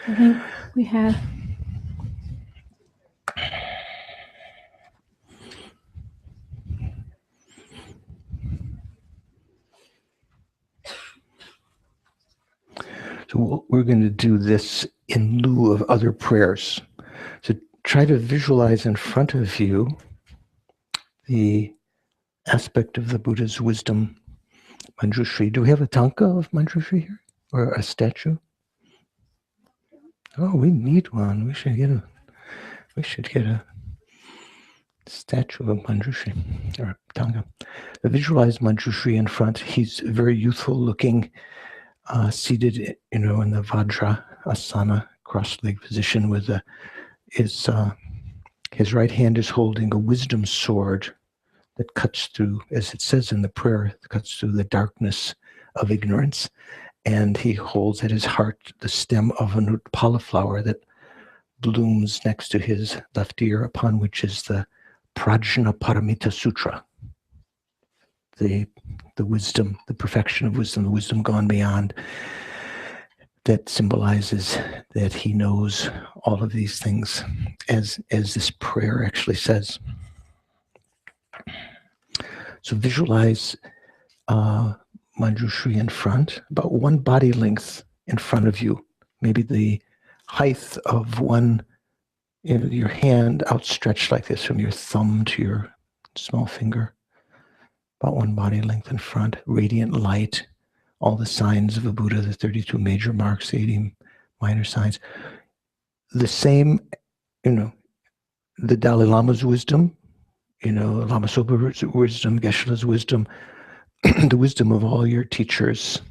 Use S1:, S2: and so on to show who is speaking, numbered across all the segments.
S1: I think we have.
S2: So we're going to do this in lieu of other prayers. So try to visualize in front of you the aspect of the Buddha's wisdom, Manjushri. Do we have a tanka of Manjushri here? Or a statue? Oh, we need one. We should get a statue of Manjushri, or tanka. Visualize Manjushri in front. He's very youthful looking, seated, in the Vajra asana, cross-legged position with his right hand is holding a wisdom sword that cuts through, as it says in the prayer, cuts through the darkness of ignorance. And he holds at his heart the stem of an Utpala flower that blooms next to his left ear, upon which is the Prajna Paramita Sutra, the wisdom, the perfection of wisdom, the wisdom gone beyond, that symbolizes that he knows all of these things, as this prayer actually says. So visualize Manjushri in front, about one body length in front of you, maybe the height of your hand outstretched like this from your thumb to your small finger, about one body length in front, radiant light, all the signs of a Buddha, the 32 major marks, the 80 minor signs. The same, the Dalai Lama's wisdom, Lama Sopa's wisdom, Geshe-la's wisdom, the wisdom of all your teachers,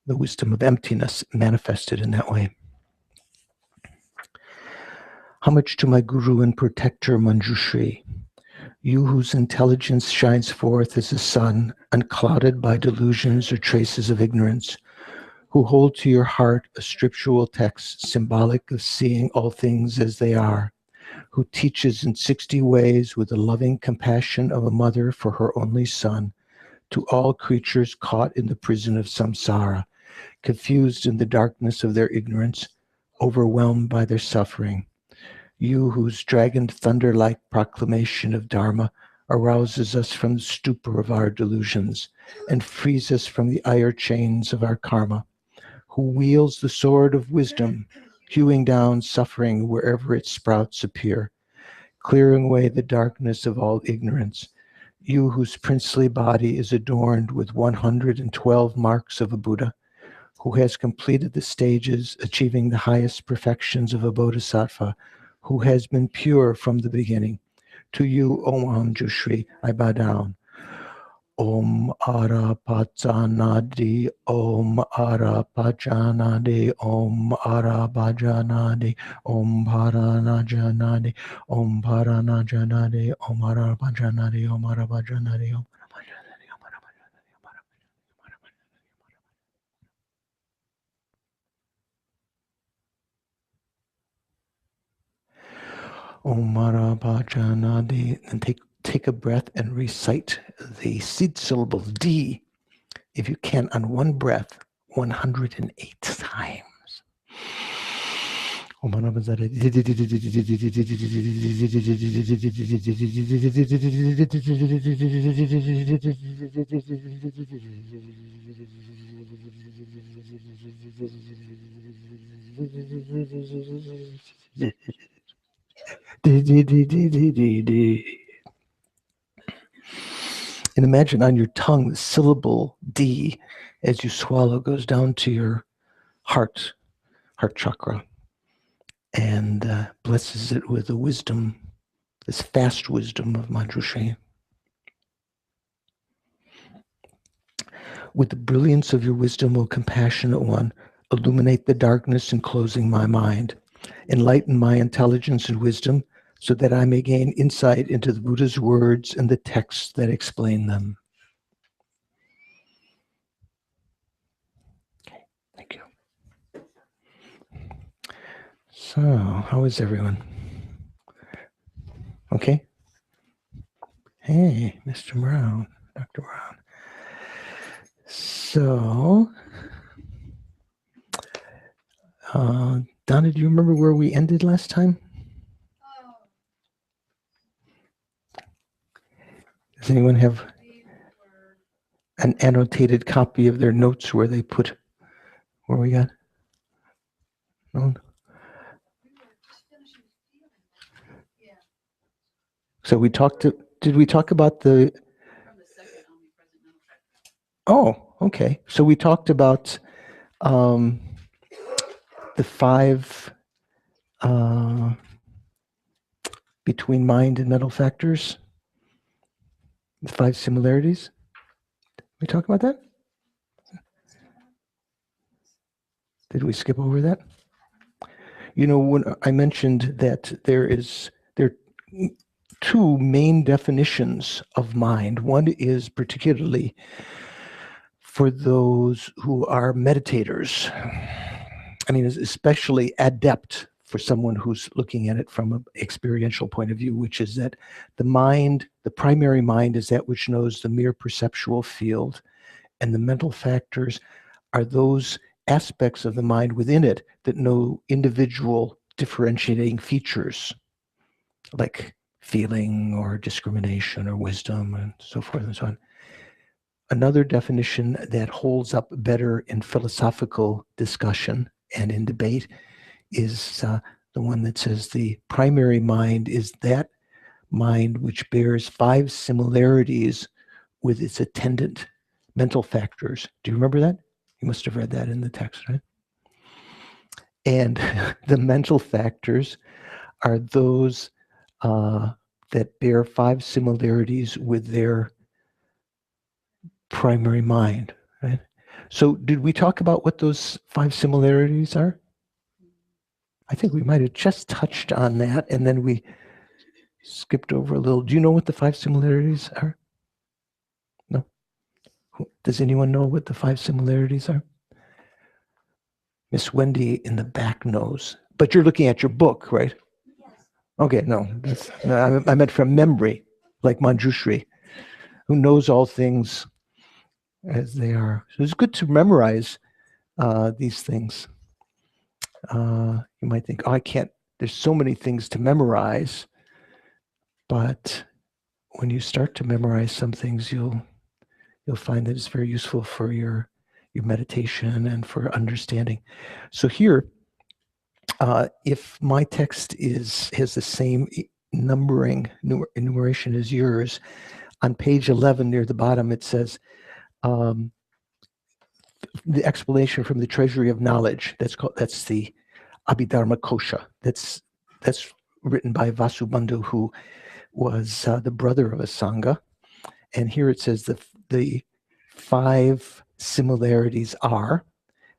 S2: the wisdom of emptiness manifested in that way. Homage to my Guru and protector Manjushri, you whose intelligence shines forth as a sun, unclouded by delusions or traces of ignorance, who hold to your heart a scriptural text symbolic of seeing all things as they are, who teaches in 60 ways with the loving compassion of a mother for her only son, to all creatures caught in the prison of samsara, confused in the darkness of their ignorance, overwhelmed by their suffering. You whose dragon thunder-like proclamation of Dharma arouses us from the stupor of our delusions and frees us from the iron chains of our karma, who wields the sword of wisdom, hewing down suffering wherever its sprouts appear, clearing away the darkness of all ignorance. You whose princely body is adorned with 112 marks of a Buddha, who has completed the stages, achieving the highest perfections of a bodhisattva, who has been pure from the beginning. To you, O Manjushri, I bow down. Om Arapajanadi, Om Arapajanadi, Om Arapajanadi, Om Paranajanadi, Om Paranajanadi, Om Arapajanadi, Om Arapajanadi, Om. Om Arapajanadi, and take a breath and recite the seed syllable D, if you can, on one breath, 108 times. Om And imagine on your tongue the syllable D as you swallow goes down to your heart chakra, and blesses it with the wisdom, this fast wisdom of Manjushri. With the brilliance of your wisdom, O compassionate one, illuminate the darkness enclosing my mind. Enlighten my intelligence and wisdom so that I may gain insight into the Buddha's words and the texts that explain them. Okay, thank you. So, how is everyone? Okay? Hey, Mr. Brown, Dr. Brown. So, Donna, do you remember where we ended last time? Does anyone have an annotated copy of their notes where they put where we got? No? So we talked to, did we talk about the, oh, okay. So we talked about the 5 between mind and mental factors, the 5 similarities. We talk about that? Did we skip over that? You know, when I mentioned that there are 2 main definitions of mind. One is particularly for those who are meditators. I mean, especially adept for someone who's looking at it from an experiential point of view, which is that the mind, the primary mind, is that which knows the mere perceptual field, and the mental factors are those aspects of the mind within it that know individual differentiating features, like feeling or discrimination or wisdom and so forth and so on. Another definition that holds up better in philosophical discussion and in debate is the one that says the primary mind is that mind which bears 5 similarities with its attendant mental factors. Do you remember that? You must have read that in the text, right? And the mental factors are those that bear 5 similarities with their primary mind, right? So did we talk about what those 5 similarities are? I think we might have just touched on that, and then we skipped over a little. Do you know what the 5 similarities are? No? Does anyone know what the 5 similarities are? Miss Wendy in the back knows. But you're looking at your book, right? Yes. Okay, no, I meant from memory, like Manjushri, who knows all things as they are. So it's good to memorize these things. You might think, oh, I can't, there's so many things to memorize. But when you start to memorize some things, you'll find that it's very useful for your meditation and for understanding. So here, if my text has the same enumeration as yours, on page 11 near the bottom, it says, the explanation from the Treasury of Knowledge. That's the Abhidharma Kosha. That's written by Vasubandhu, who was the brother of Asanga. And here it says the 5 similarities are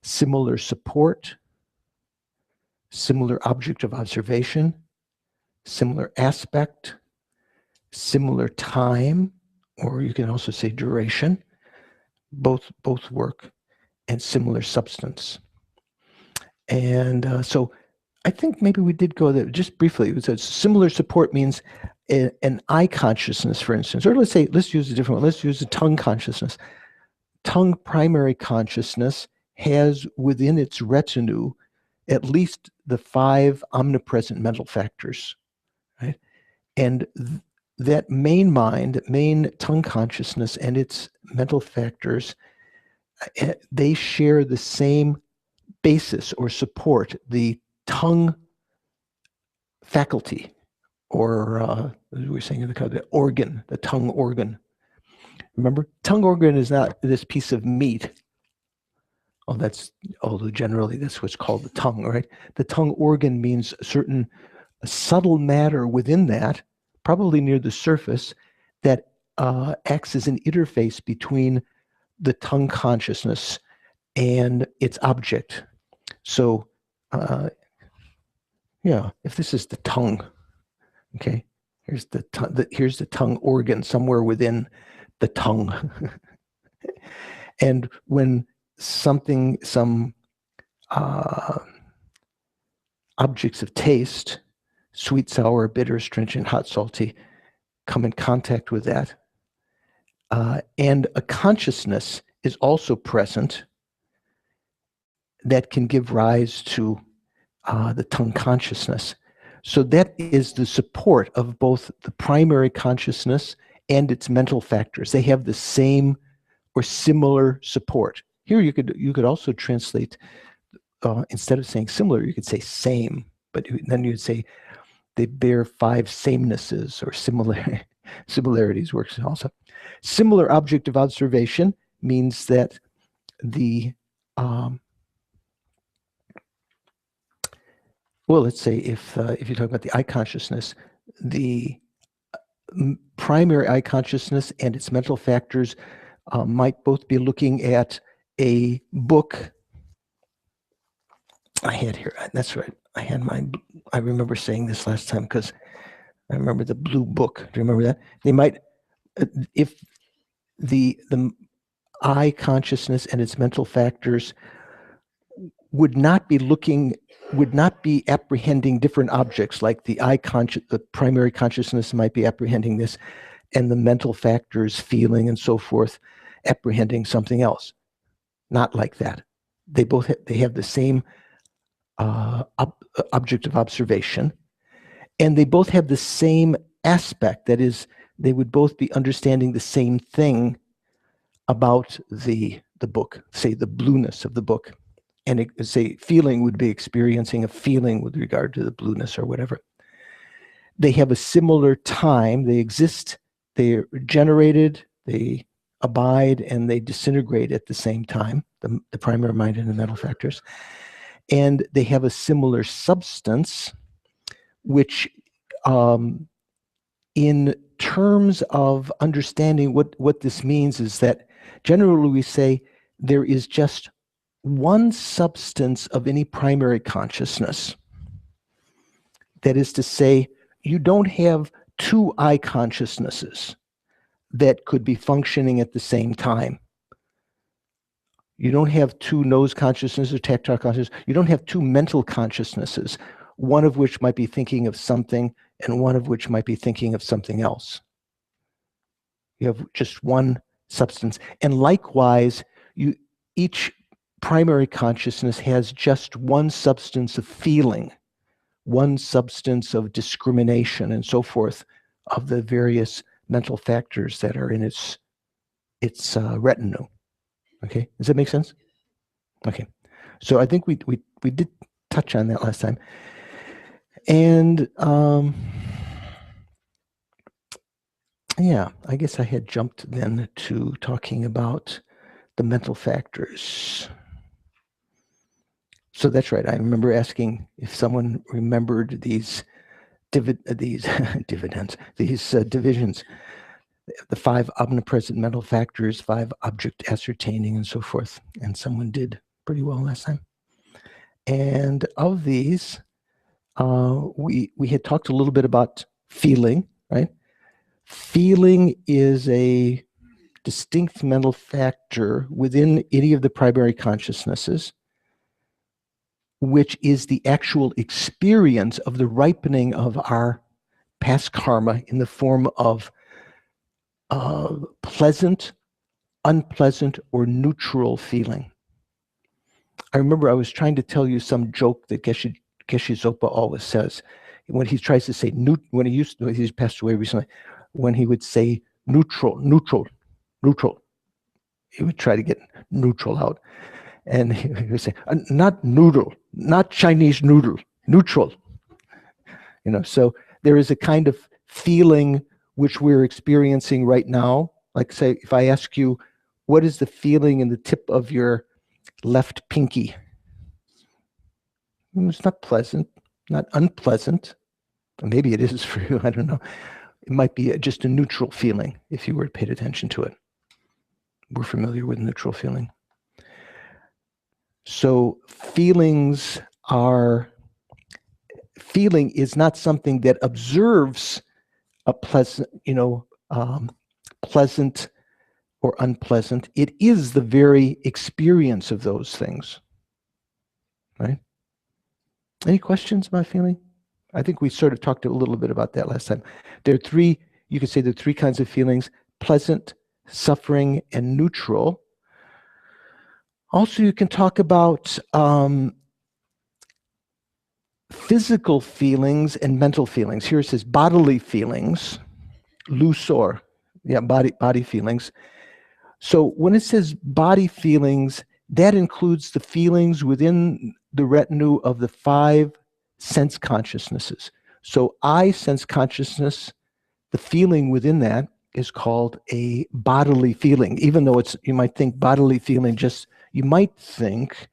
S2: similar support, similar object of observation, similar aspect, similar time, or you can also say duration, both work, and similar substance. And so I think maybe we did go there just briefly. It says similar support means an eye consciousness, for instance, or let's use a different one. Let's use the tongue consciousness. Tongue primary consciousness has within its retinue at least the 5 omnipresent mental factors, right? And that main mind, main tongue consciousness and its mental factors, they share the same basis or support, the tongue faculty, or as we were saying, the organ, the tongue organ. Remember, tongue organ is not this piece of meat. Oh, although generally that's what's called the tongue, right? The tongue organ means a subtle matter within that, probably near the surface, that acts as an interface between the tongue consciousness and its object. So, yeah, if this is the tongue, okay, here's the tongue organ somewhere within the tongue. And when some objects of taste, sweet, sour, bitter, astringent, hot, salty, come in contact with that, and a consciousness is also present that can give rise to the tongue consciousness. So that is the support of both the primary consciousness and its mental factors. They have the same or similar support. Here you could also translate, instead of saying similar, you could say same, but then you'd say they bear 5 samenesses, or similarities works also. Similar object of observation means that the well, let's say if you talk about the eye consciousness, the primary eye consciousness and its mental factors might both be looking at a book. I had here, that's right. I remember saying this last time because I remember the blue book. Do you remember that? They might, if the eye consciousness and its mental factors would not be apprehending different objects, like the primary consciousness might be apprehending this, and the mental factors, feeling and so forth, apprehending something else. Not like that. They have the same object of observation, and they both have the same aspect. That is, they would both be understanding the same thing about the book, say the blueness of the book. And say feeling would be experiencing a feeling with regard to the blueness or whatever. They have a similar time. They exist, they're generated, they abide, and they disintegrate at the same time, the primary mind and the mental factors. And they have a similar substance, which in terms of understanding what this means is that generally we say there is just one substance of any primary consciousness. That is to say, you don't have 2 eye consciousnesses that could be functioning at the same time. You don't have 2 nose consciousnesses or tactile consciousness. You don't have 2 mental consciousnesses, one of which might be thinking of something and one of which might be thinking of something else. You have just one substance. And likewise, each primary consciousness has just one substance of feeling, one substance of discrimination, and so forth, of the various mental factors that are in its retinue. Okay, does that make sense? Okay, so I think we did touch on that last time, and yeah, I guess I had jumped then to talking about the mental factors. So that's right. I remember asking if someone remembered these divisions, the 5 omnipresent mental factors, 5 object ascertaining, and so forth. And someone did pretty well last time. And of these, we had talked a little bit about feeling, right? Feeling is a distinct mental factor within any of the primary consciousnesses, which is the actual experience of the ripening of our past karma in the form of pleasant, unpleasant, or neutral feeling. I remember I was trying to tell you some joke that Geshe Zopa always says when he tries to say he's passed away recently, when he would say neutral, he would try to get neutral out. And he would say, not noodle, not Chinese noodle, neutral. So there is a kind of feeling which we're experiencing right now. Like, say, if I ask you, what is the feeling in the tip of your left pinky? It's not pleasant, not unpleasant. Maybe it is for you, I don't know. It might be just a neutral feeling if you were paid attention to it. We're familiar with neutral feeling. So feeling is not something that observes a pleasant, pleasant or unpleasant. It is the very experience of those things, right? Any questions about feeling? I think we sort of talked a little bit about that last time. You could say there are 3 kinds of feelings: pleasant, suffering, and neutral. Also, you can talk about physical feelings and mental feelings. Here it says bodily feelings, lusor, yeah, body feelings. So when it says body feelings, that includes the feelings within the retinue of the 5 sense consciousnesses. So eye sense consciousness, the feeling within that is called a bodily feeling, even though you might think bodily feeling you might think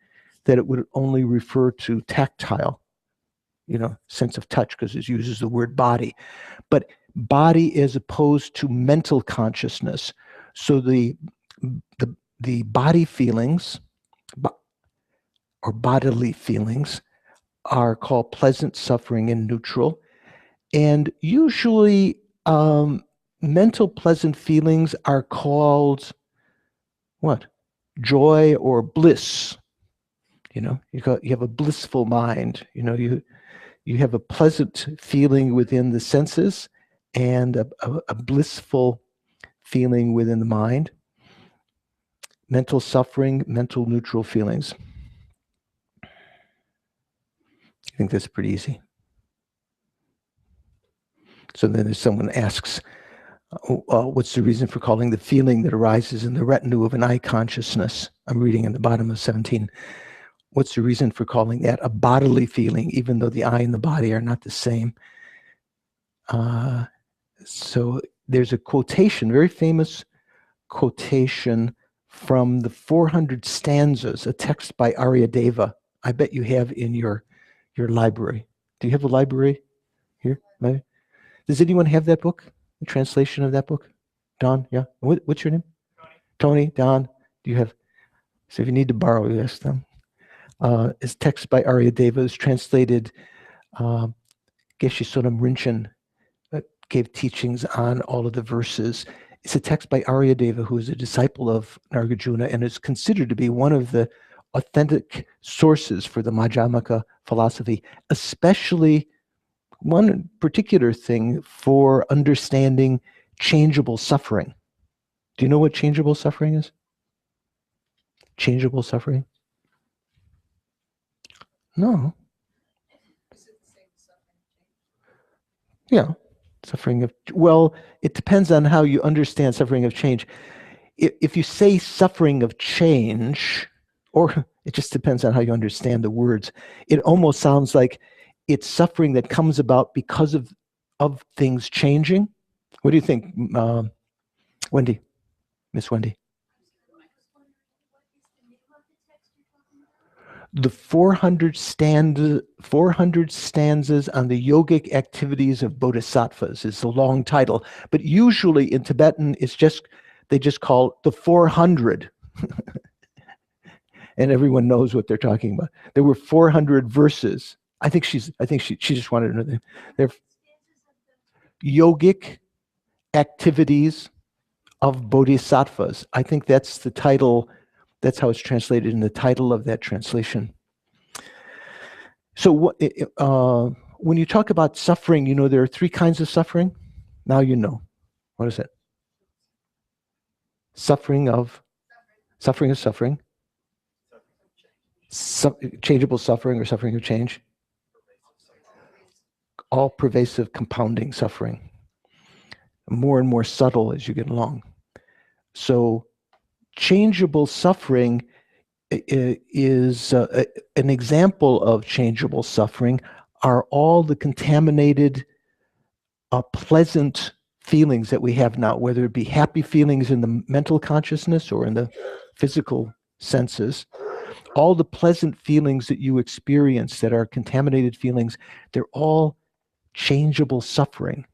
S2: that it would only refer to tactile, sense of touch, because it uses the word body. But body as opposed to mental consciousness. So the body feelings or bodily feelings are called pleasant, suffering, and neutral. And usually mental pleasant feelings are called what? Joy or bliss. You have a blissful mind. You have a pleasant feeling within the senses and a blissful feeling within the mind. Mental suffering, mental neutral feelings. I think that's pretty easy. So then if someone asks, what's the reason for calling the feeling that arises in the retinue of an eye consciousness? I'm reading in the bottom of 17. What's the reason for calling that a bodily feeling, even though the eye and the body are not the same? So there's a quotation, very famous quotation from the 400 stanzas, a text by Aryadeva. I bet you have in your library. Do you have a library here? Maybe? Does anyone have that book? The translation of that book? Don, yeah? What's your name? Tony, Don, do you have? So if you need to borrow, you ask them. It's text by Aryadeva. It's translated. Geshe Sonam Rinchen gave teachings on all of the verses. It's a text by Aryadeva, who is a disciple of Nagarjuna and is considered to be one of the authentic sources for the Madhyamaka philosophy, especially one particular thing for understanding changeable suffering. Do you know what changeable suffering is? Changeable suffering? No. Yeah. Suffering of, well, it depends on how you understand suffering of change. If you say suffering of change, or it just depends on how you understand the words, it almost sounds like it's suffering that comes about because of things changing. What do you think, Wendy? Miss Wendy? The 400 stanzas on the yogic activities of bodhisattvas is the long title, but usually in Tibetan they just call the 400. And everyone knows what they're talking about. There were 400 verses. I think she just wanted to know that. They're yogic activities of bodhisattvas. I think that's the title. That's how it's translated in the title of that translation. So when you talk about suffering, there are 3 kinds of suffering. Now you know. What is it? Suffering of suffering. Changeable suffering or suffering of change. All pervasive compounding suffering. More and more subtle as you get along. So changeable suffering is an example of changeable suffering are all the contaminated, pleasant feelings that we have now, whether it be happy feelings in the mental consciousness or in the physical senses. All the pleasant feelings that you experience that are contaminated feelings, they're all changeable suffering.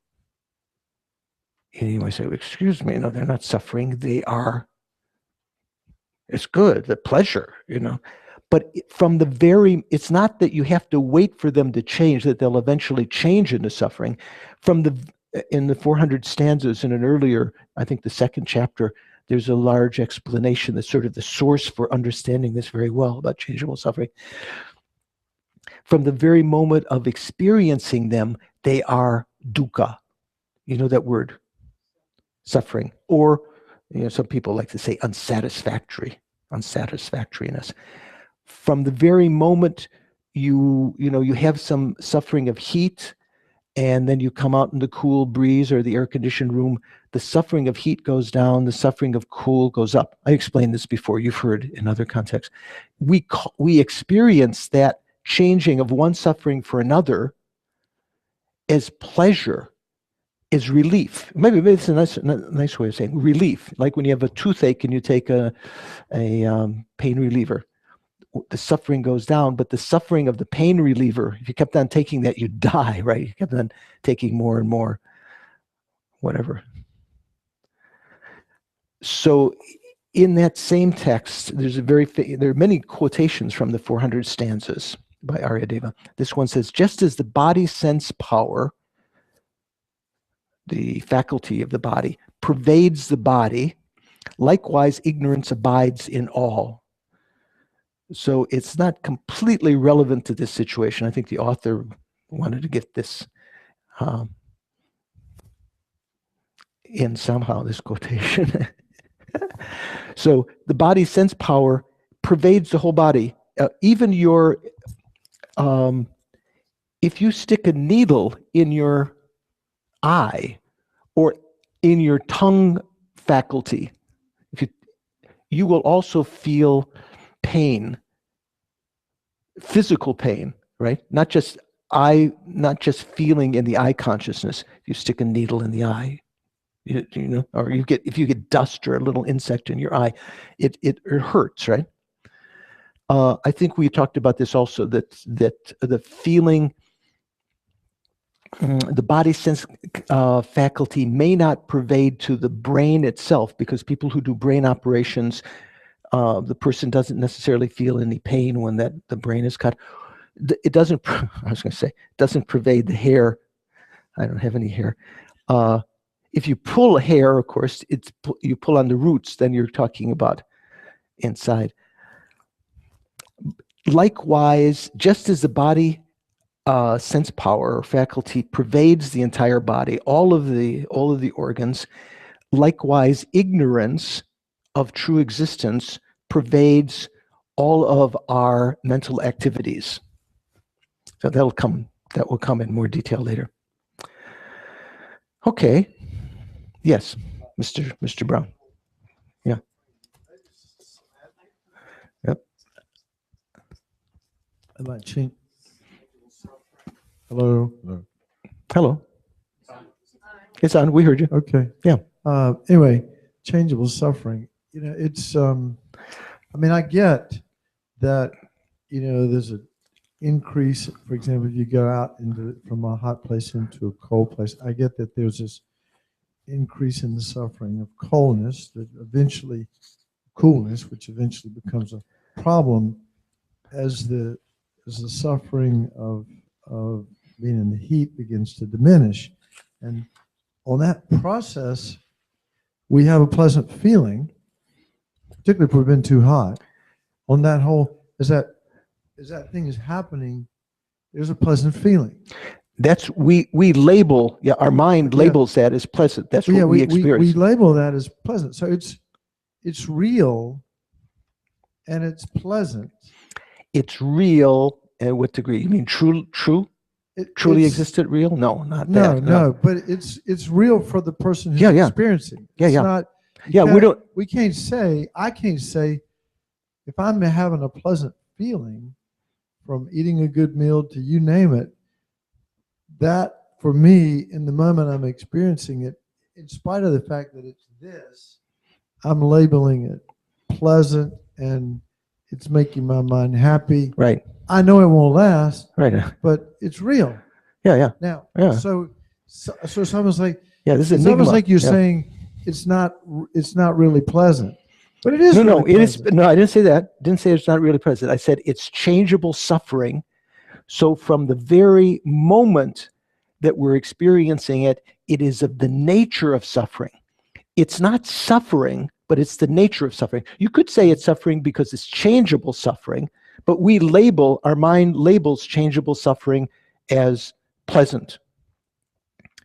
S2: And you might say, excuse me, no, they're not suffering. They are. It's good, the pleasure, But from it's not that you have to wait for them to change, that they'll eventually change into suffering. In the 400 stanzas in an earlier, I think the 2nd chapter, there's a large explanation that's sort of the source for understanding this very well about changeable suffering. From the very moment of experiencing them, they are dukkha. You know that word? Suffering. Or some people like to say unsatisfactoriness. From the very moment you have some suffering of heat, and then you come out in the cool breeze or the air-conditioned room. The suffering of heat goes down, the suffering of cool goes up. I explained this before, you've heard in other contexts. We experience that changing of one suffering for another as pleasure, as relief. Maybe it's a nice way of saying relief. Like when you have a toothache and you take a pain reliever, the suffering goes down, but the suffering of the pain reliever, if you kept on taking that, you'd die, right? You kept on taking more and more, whatever. So in that same text, there are many quotations from the 400 stanzas by Aryadeva. This one says, just as the body sense power, the faculty of the body, pervades the body, likewise ignorance abides in all. So it's not completely relevant to this situation. I think the author wanted to get this in somehow, this quotation. So the body sense power pervades the whole body. Even your, if you stick a needle in your eye or in your tongue faculty, you will also feel pain, physical pain, right? Not just feeling in the eye consciousness. If you stick a needle in the eye, or if you get dust or a little insect in your eye, it hurts, right? I think we talked about this also, that the feeling, the body sense faculty may not pervade to the brain itself, because people who do brain operations, the person doesn't necessarily feel any pain when the brain is cut. It doesn't, I was going to say, doesn't pervade the hair. I don't have any hair. If you pull a hair, of course, you pull on the roots, then you're talking about inside. Likewise, just as the body sense power or faculty pervades the entire body, all of the organs, likewise ignorance of true existence pervades all of our mental activities. So that will come in more detail later. Okay. Yes, Mr. Brown. Yeah. Yep.
S1: I'd like to change. Hello.
S2: Hello. It's on. We heard you.
S1: Okay.
S2: Yeah.
S1: Anyway, changeable suffering. It's. I mean, I get that. There's an increase. For example, if you go out from a hot place into a cold place, I get that there's this increase in the suffering of coldness, that eventually coolness, which eventually becomes a problem as the suffering of being in the heat begins to diminish. And on that process, we have a pleasant feeling, particularly if we've been too hot. On that whole, as that thing is happening, there's a pleasant feeling.
S2: That's we label, our mind labels that as pleasant. That's what we experience.
S1: We label that as pleasant. So it's real and it's pleasant.
S2: It's real at what degree? You mean truly existent real? No, not that.
S1: No, but it's real for the person who's experiencing.
S2: It's
S1: not. I can't say if I'm having a pleasant feeling from eating a good meal to you name it, that for me, in the moment I'm experiencing it, in spite of the fact that it's this, I'm labeling it pleasant and it's making my mind happy.
S2: Right.
S1: I know it won't last.
S2: Right.
S1: But it's real.
S2: Yeah.
S1: Now,
S2: yeah.
S1: So it's almost like
S2: this is
S1: it's almost like you're saying it's not really pleasant. But it is.
S2: No, it is. No, I didn't say that. Didn't say it's not really pleasant. I said it's changeable suffering. So from the very moment that we're experiencing it, it is of the nature of suffering. It's not suffering, but it's the nature of suffering. You could say it's suffering because it's changeable suffering, but our mind labels changeable suffering as pleasant.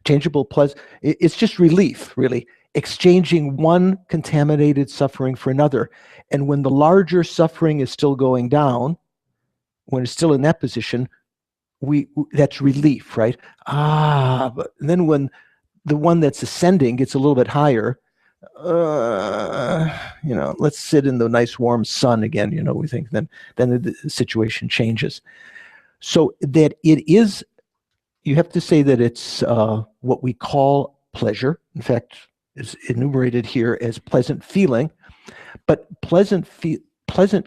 S2: Changeable pleasant. It's just relief, really. Exchanging one contaminated suffering for another. And when the larger suffering is still going down, when it's still in that position, that's relief, right? But then when the one that's ascending gets a little bit higher, let's sit in the nice warm sun again, we think then the situation changes. So that it is, you have to say that it's what we call pleasure. In fact, is enumerated here as pleasant feeling, but pleasant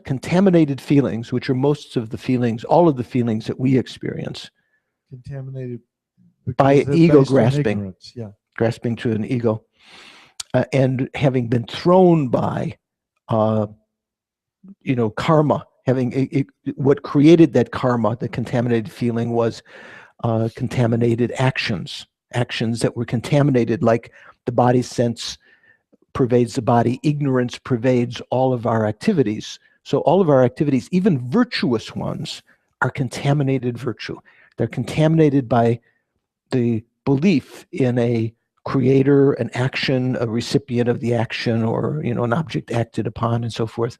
S2: contaminated feelings, which are most of the feelings, all of the feelings that we experience,
S1: contaminated
S2: by
S1: because they're
S2: ego
S1: based on
S2: grasping.
S1: ignorance. Yeah.
S2: Grasping to an ego, and having been thrown by, karma, what created that karma, the contaminated feeling, was contaminated actions that were contaminated, like the body sense pervades the body, ignorance pervades all of our activities. So all of our activities, even virtuous ones, are contaminated virtue. They're contaminated by the belief in a creator, an action, a recipient of the action, or an object acted upon, and so forth,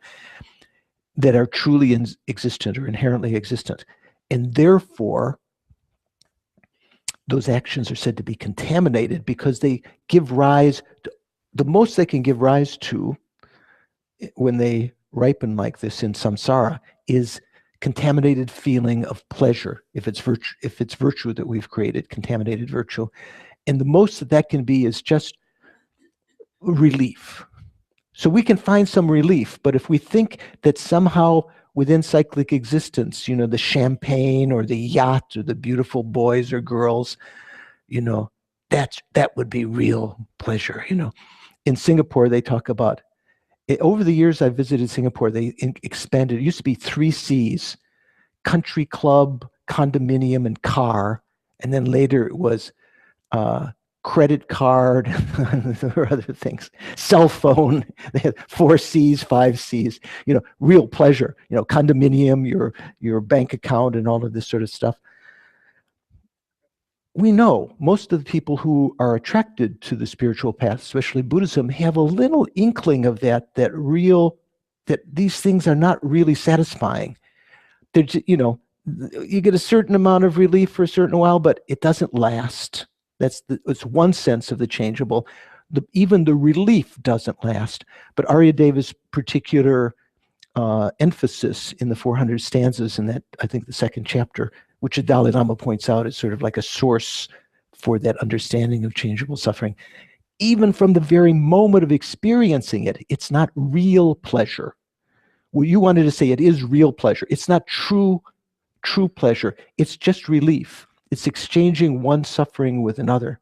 S2: that are truly existent or inherently existent. And therefore, those actions are said to be contaminated because they give rise to, the most they can give rise to when they ripen like this in samsara is contaminated feeling of pleasure. If it's virtue that we've created, contaminated virtue. And the most that can be is just relief. So we can find some relief, but if we think that somehow within cyclic existence, the champagne or the yacht or the beautiful boys or girls, that would be real pleasure. In Singapore, they talk about, over the years I visited Singapore, they expanded. It used to be 3 C's: country club, condominium, and car. And then later it was credit card, or other things, cell phone. They had 4 C's, 5 C's, real pleasure, condominium, your bank account, and all of this sort of stuff. We know most of the people who are attracted to the spiritual path, especially Buddhism, have a little inkling of that these things are not really satisfying. They're, you get a certain amount of relief for a certain while, but it doesn't last. It's one sense of the changeable. Even the relief doesn't last. But Aryadeva's particular emphasis in the 400 stanzas in that, I think, the 2nd chapter, which the Dalai Lama points out is sort of like a source for that understanding of changeable suffering. Even from the very moment of experiencing it, it's not real pleasure. Well, you wanted to say it is real pleasure. It's not true pleasure. It's just relief. It's exchanging one suffering with another.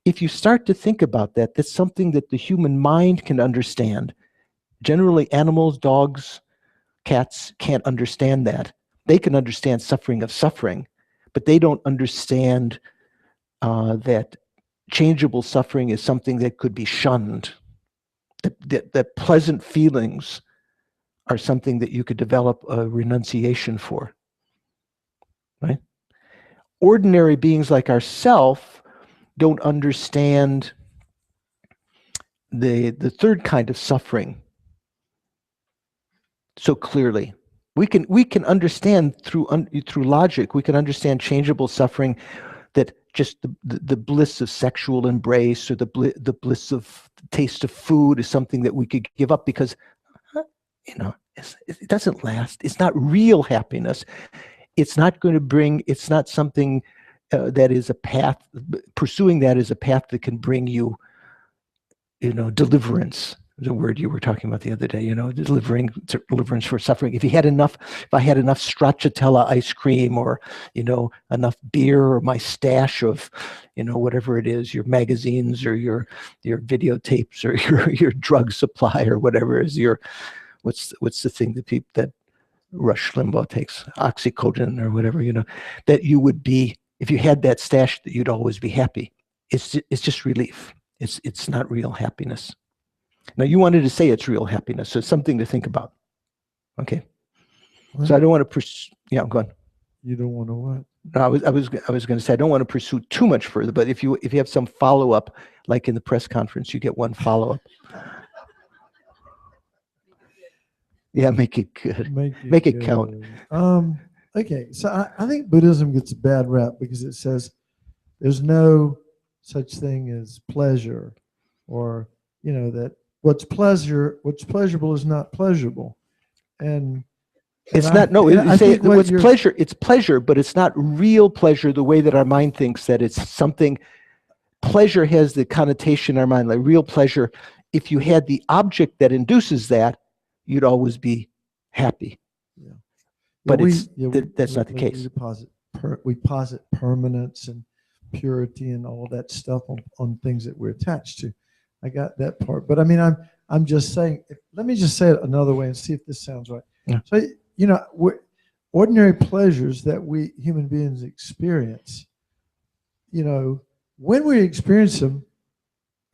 S2: If you start to think about that, that's something that the human mind can understand. Generally, animals, dogs, cats can't understand that. They can understand suffering of suffering, but they don't understand that changeable suffering is something that could be shunned. That pleasant feelings are something that you could develop a renunciation for, right? Ordinary beings like ourselves don't understand the 3rd kind of suffering so clearly. We can understand through logic. We can understand changeable suffering, that just the bliss of sexual embrace or the bliss of taste of food is something that we could give up because it doesn't last. It's not real happiness. It's not going to bring. It's not something that is a path. Pursuing that is a path that can bring you, deliverance. The word you were talking about the other day, deliverance for suffering. If I had enough stracciatella ice cream, or, enough beer, or my stash of, whatever it is, your magazines or your videotapes or your drug supply or whatever is what's the thing that Rush Limbaugh takes, oxycodone or whatever, that you would be, if you had that stash, that you'd always be happy. It's just relief. It's not real happiness. Now, you wanted to say it's real happiness, so it's something to think about. Okay.
S1: What?
S2: So I don't want to pursue. Yeah, go on.
S1: You don't want to what?
S2: No, I was going to say I don't want to pursue too much further, but if you have some follow up, like in the press conference, you get one follow up. Yeah, make it good. Make it count.
S1: Okay, so I think Buddhism gets a bad rap because it says there's no such thing as pleasure, or that what's pleasurable is not pleasurable, and
S2: It's not, no,
S1: I
S2: say
S1: think what
S2: what's
S1: you're
S2: pleasure, it's pleasure, but it's not real pleasure the way that our mind thinks that it's something. Pleasure has the connotation in our mind, like real pleasure. If you had the object that induces that, you'd always be happy.
S1: yeah,
S2: But that's not the
S1: we
S2: case.
S1: we posit permanence and purity and all that stuff on things that we're attached to. I got that part, but I mean, I'm just saying. Let me just say it another way and see if this sounds right.
S2: Yeah.
S1: So ordinary pleasures that we human beings experience. When we experience them,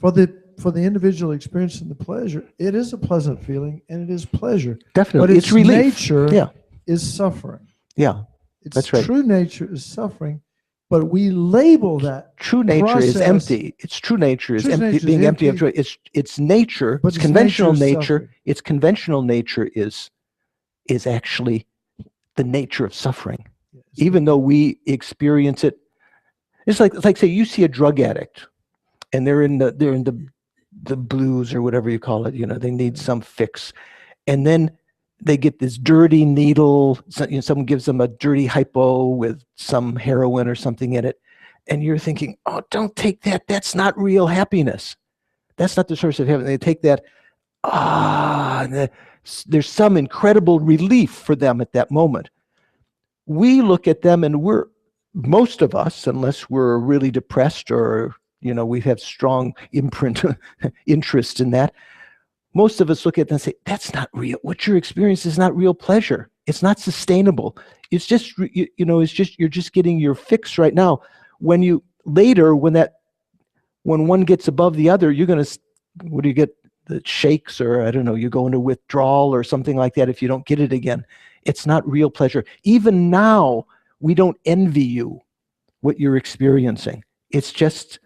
S1: for the individual experiencing the pleasure, it is a pleasant feeling and it is pleasure.
S2: Definitely,
S1: But
S2: it's relief.
S1: Nature is suffering.
S2: Yeah, that's right.
S1: True nature is suffering, but we label that
S2: true nature is empty. Its true nature is empty, being empty of joy. It's nature. It's conventional nature. Its conventional nature is actually the nature of suffering, even though we experience it. It's like say you see a drug addict, and they're in the blues or whatever you call it. They need some fix, and then they get this dirty needle. Someone gives them a dirty hypo with some heroin or something in it, and you're thinking, "Oh, don't take that. That's not real happiness. That's not the source of happiness." They take that. There's some incredible relief for them at that moment. We look at them, and most of us, unless we're really depressed or we have strong interest in that. Most of us look at them and say, that's not real. What you're experiencing is not real pleasure. It's not sustainable. It's just, you're just getting your fix right now. When one gets above the other, you're going to, what do you get? The shakes, or I don't know, you go into withdrawal or something like that if you don't get it again. It's not real pleasure. Even now, we don't envy you what you're experiencing. It's just,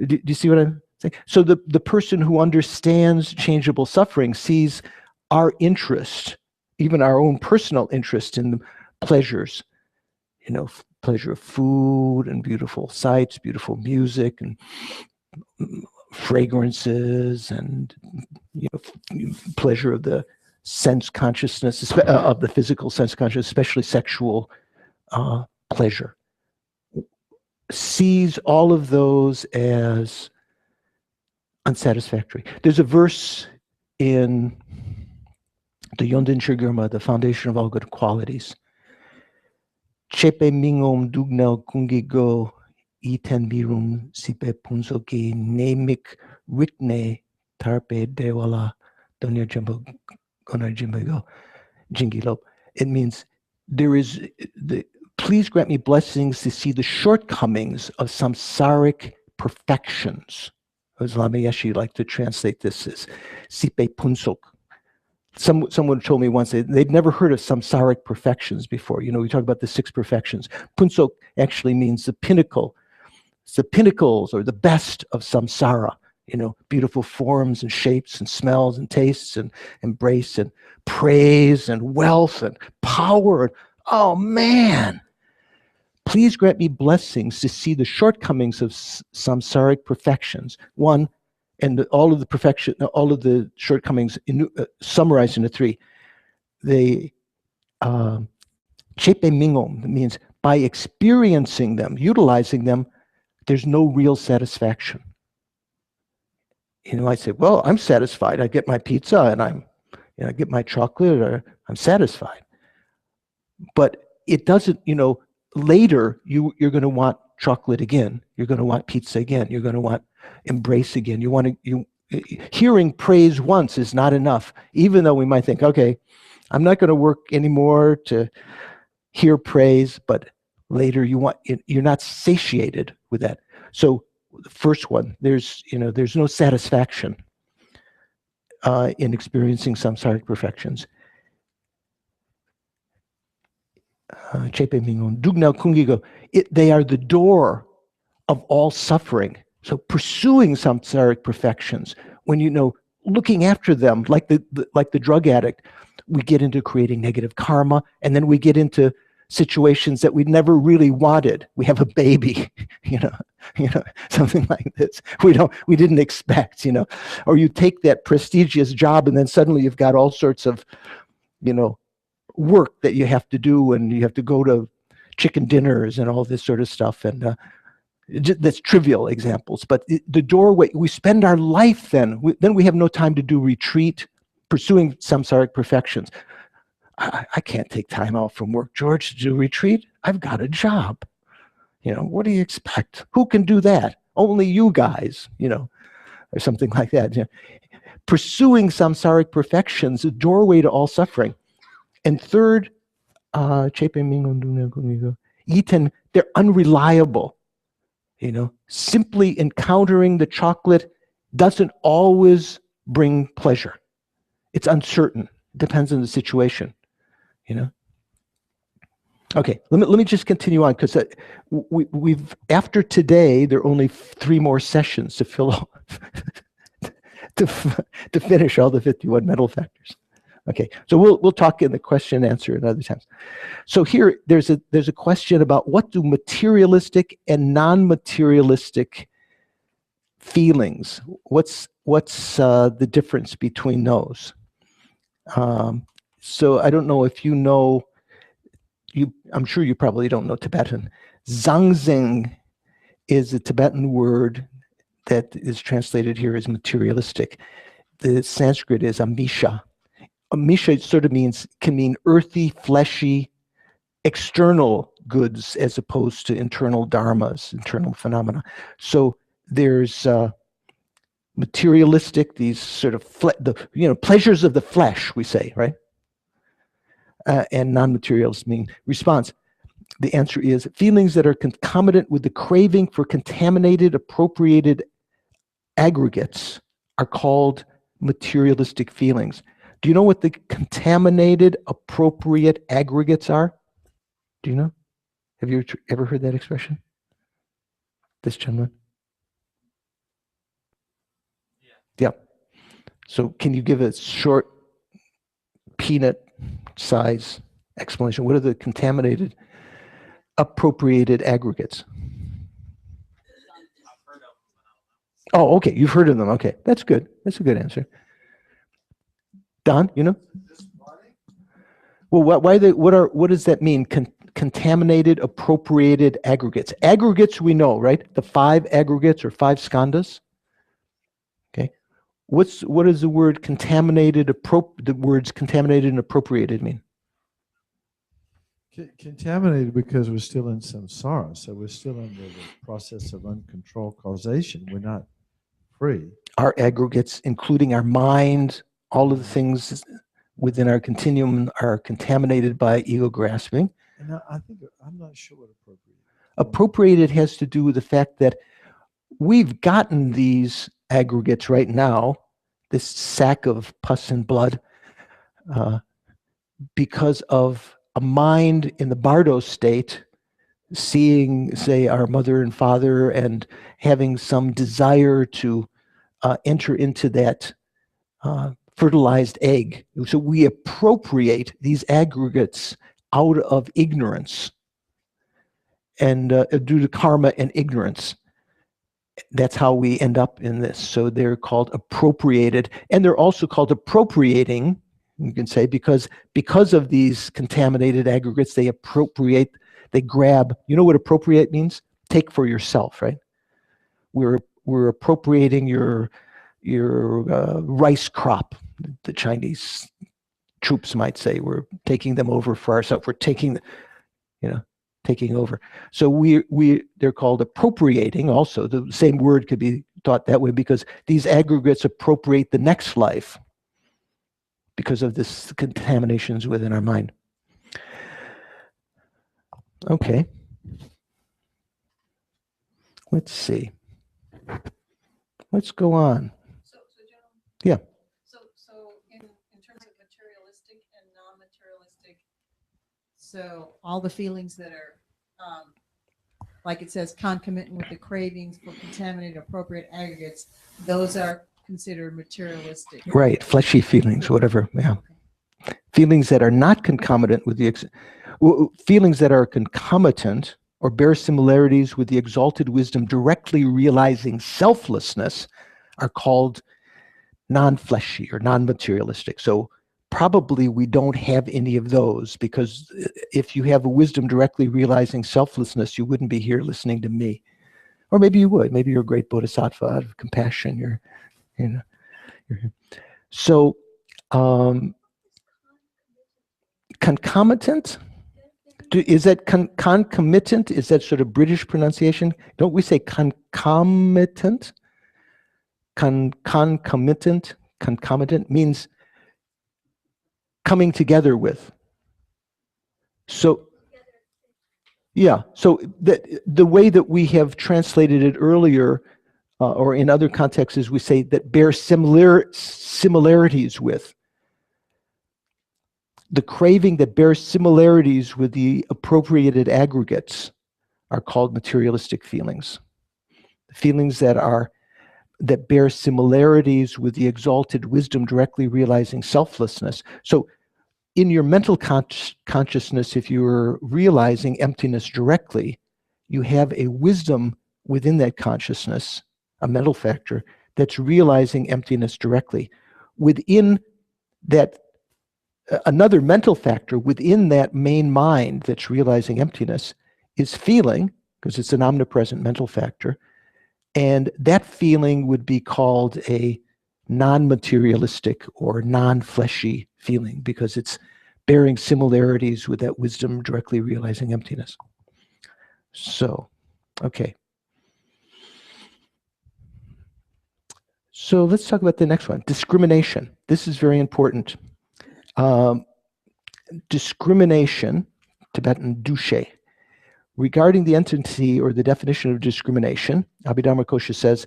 S2: do you see what I'm saying? So the person who understands changeable suffering sees our interest, even our own personal interest in the pleasures, pleasure of food and beautiful sights, beautiful music and fragrances, and pleasure of the sense consciousness, of the physical sense consciousness, especially sexual pleasure. Sees all of those as unsatisfactory. There's a verse in the Yondan Shigurma, the Foundation of All Good Qualities. Chepe mingom dugnao kungigo iten birum sipe punsoki nemik rikne tarpe dewala donya jumbo gonar jimbago jingilo. It means please grant me blessings to see the shortcomings of samsaric perfections. As Lama Yeshe like to translate this as sipe punsok. Someone told me once they'd never heard of samsaric perfections before. We talk about the 6 perfections. Punsok actually means the pinnacle. It's the pinnacles or the best of samsara. Beautiful forms and shapes and smells and tastes and embrace and praise and wealth and power. Oh man! Please grant me blessings to see the shortcomings of samsaric perfections. One, and all of the shortcomings summarized into 3. They chepe mingom means by experiencing them, utilizing them, there's no real satisfaction. I say, well, I'm satisfied. I get my pizza and I get my chocolate, or I'm satisfied. But it doesn't, later you're going to want chocolate again. You're going to want pizza again. You're going to want embrace again. Hearing praise once is not enough, even though we might think, okay, I'm not going to work anymore to hear praise, but later you're not satiated with that. So the first one, there's no satisfaction in experiencing samsaric perfections. They are the door of all suffering. So pursuing samsaric perfections, when looking after them, like the drug addict, we get into creating negative karma, and then we get into situations that we never really wanted. We have a baby, something like this. We didn't expect, or you take that prestigious job and then suddenly you've got all sorts of, work that you have to do, and you have to go to chicken dinners and all this sort of stuff. And that's trivial examples, but the doorway, we spend our life then we have no time to do retreat, pursuing samsaric perfections. I can't take time out from work, George, to do retreat. I've got a job. What do you expect? Who can do that? Only you guys, or something like that. Pursuing samsaric perfections, a doorway to all suffering. And third, Iten, they're unreliable. Simply encountering the chocolate doesn't always bring pleasure. It's uncertain. It depends on the situation. Okay, let me just continue on, because we've after today there are only 3 more sessions to fill to finish all the 51 mental factors. Okay, so we'll talk in the question and answer at other times. So here there's a question about what do materialistic and non-materialistic feelings, what's the difference between those? So I don't know if I'm sure you probably don't know Tibetan. Zangzing is a Tibetan word that is translated here as materialistic. The Sanskrit is amisha. Amisha sort of can mean earthy, fleshy, external goods as opposed to internal dharmas, internal phenomena. So there's materialistic, these sort of pleasures of the flesh, we say, right? And non-materials mean response. The answer is feelings that are concomitant with the craving for contaminated, appropriated aggregates are called materialistic feelings. Do you know what the contaminated, appropriate aggregates are? Do you know? Have you ever heard that expression? This gentleman? Yeah. So can you give a short peanut size explanation? What are the contaminated, appropriated aggregates? Oh, okay. You've heard of them. Okay. That's good. That's a good answer. Don, Well, what does that mean? Contaminated, appropriated aggregates. Aggregates we know, right? The 5 aggregates or 5 skandhas. Okay. What does the word contaminated, the words contaminated and appropriated mean?
S1: Contaminated because we're still in samsara, so we're still under the process of uncontrolled causation. We're not free.
S2: Our aggregates, including our mind, all of the things within our continuum are contaminated by ego grasping.
S1: And I'm not sure what appropriated.
S2: Appropriated has to do with the fact that we've gotten these aggregates right now, this sack of pus and blood, because of a mind in the Bardo state, seeing, say, our mother and father and having some desire to enter into that fertilized egg. So we appropriate these aggregates out of ignorance and due to karma and ignorance. That's how we end up in this. So they're called appropriated, and they're also called appropriating, you can say, because of these contaminated aggregates, they appropriate, they grab. You know what appropriate means? Take for yourself, right? We're appropriating your rice crop. The Chinese troops might say we're taking them over for ourselves. We're taking over. So they're called appropriating. Also, the same word could be thought that way because these aggregates appropriate the next life because of this contaminations within our mind. Okay. Let's see. Let's go on.
S3: So
S2: Yeah.
S3: So in terms of materialistic and non-materialistic, so all the feelings that are, like it says, concomitant with the cravings for contaminated appropriate aggregates, those are considered materialistic.
S2: Right. Fleshy feelings, whatever. Yeah.
S3: Okay.
S2: Feelings that are not concomitant with the feelings that are concomitant or bear similarities with the exalted wisdom directly realizing selflessness are called non-fleshy or non-materialistic. So probably we don't have any of those, because if you have a wisdom directly realizing selflessness, you wouldn't be here listening to me. Or maybe you would. Maybe you're a great bodhisattva out of compassion. You're here. So concomitant, is that concomitant? Is that sort of British pronunciation? Don't we say concomitant? Concomitant means coming together with. So yeah, so the way that we have translated it earlier, or in other contexts, is we say that bear similarities with. The craving that bears similarities with the appropriated aggregates are called materialistic feelings. Feelings that bear similarities with the exalted wisdom directly realizing selflessness. So in your mental consciousness, if you're realizing emptiness directly, you have a wisdom within that consciousness, a mental factor, that's realizing emptiness directly. Within that, another mental factor within that main mind that's realizing emptiness is feeling, because it's an omnipresent mental factor. And that feeling would be called a non-materialistic or non-fleshy feeling, because it's bearing similarities with that wisdom directly realizing emptiness. So, okay. So let's talk about the next one, discrimination. This is very important. Discrimination, Tibetan dushe. Regarding the entity or the definition of discrimination, Abhidharma Kosha says,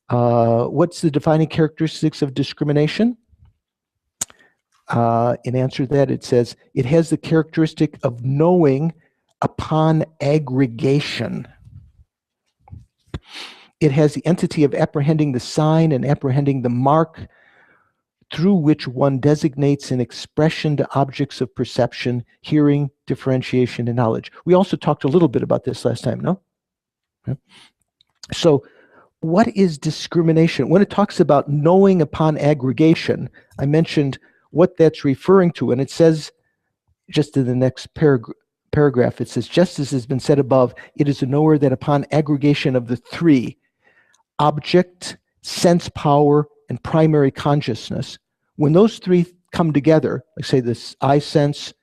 S2: what's the defining characteristics of discrimination? In answer to that, it says, it has the characteristic of knowing upon aggregation. It has the entity of apprehending the sign and apprehending the mark through which one designates an expression to objects of perception, hearing, differentiation, and knowledge. We also talked a little bit about this last time, no? Okay. So what is discrimination? When it talks about knowing upon aggregation, I mentioned what that's referring to, and it says, just in the next paragraph, it says, just as has been said above, it is a knower that upon aggregation of the three, object, sense power, and primary consciousness, when those three come together, like say this eye sense,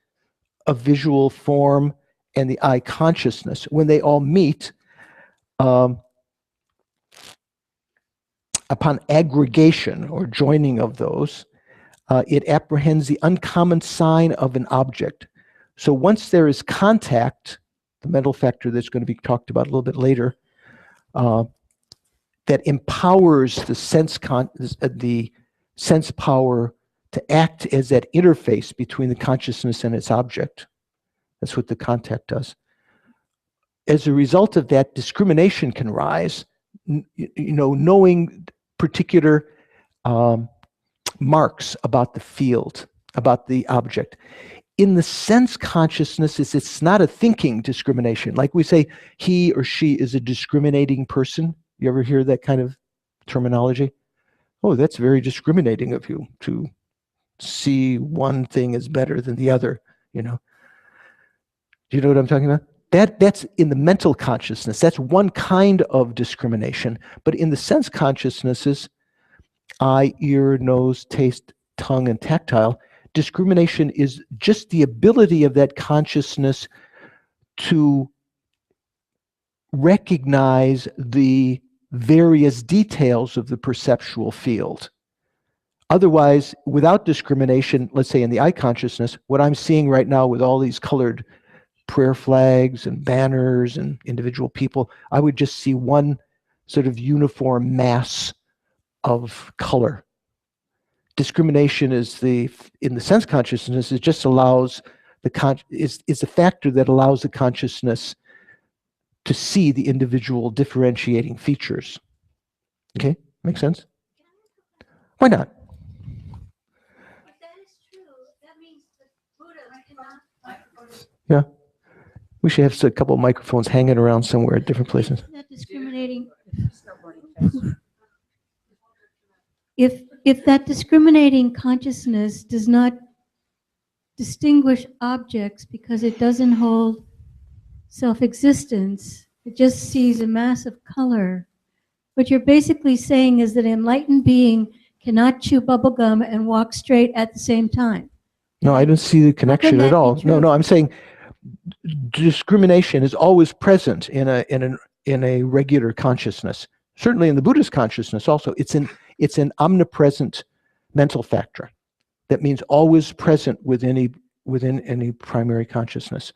S2: a visual form, and the eye consciousness, when they all meet, upon aggregation or joining of those, it apprehends the uncommon sign of an object. So once there is contact, the mental factor that's going to be talked about a little bit later, that empowers the sense power to act as that interface between the consciousness and its object. That's what the contact does. As a result of that, discrimination can rise, knowing particular marks about the field, about the object. In the sense consciousness, it's not a thinking discrimination. Like we say, he or she is a discriminating person. You ever hear that kind of terminology? Oh, that's very discriminating of you to see one thing as better than the other, Do you know what I'm talking about? That's in the mental consciousness. That's one kind of discrimination. But in the sense consciousnesses, eye, ear, nose, taste, tongue, and tactile, discrimination is just the ability of that consciousness to recognize the various details of the perceptual field. Otherwise, without discrimination, let's say in the eye consciousness, what I'm seeing right now with all these colored prayer flags and banners and individual people, I would just see one sort of uniform mass of color. Discrimination is in the sense consciousness, it just allows is a factor that allows the consciousness to see the individual differentiating features. Okay, make sense? Why not?
S4: If that is true, that means that Buddha cannot.
S2: We should have a couple of microphones hanging around somewhere at different places.
S4: That discriminating. If that discriminating consciousness does not distinguish objects because it doesn't hold self-existence, it just sees a mass of color. What you're basically saying is that an enlightened being cannot chew bubblegum and walk straight at the same time.
S2: No, I don't see the connection
S4: that
S2: at all.
S4: be
S2: No,
S4: true?
S2: no, I'm saying discrimination is always present in a regular consciousness. Certainly in the Buddhist consciousness also. It's an omnipresent mental factor that means always present within any primary consciousness.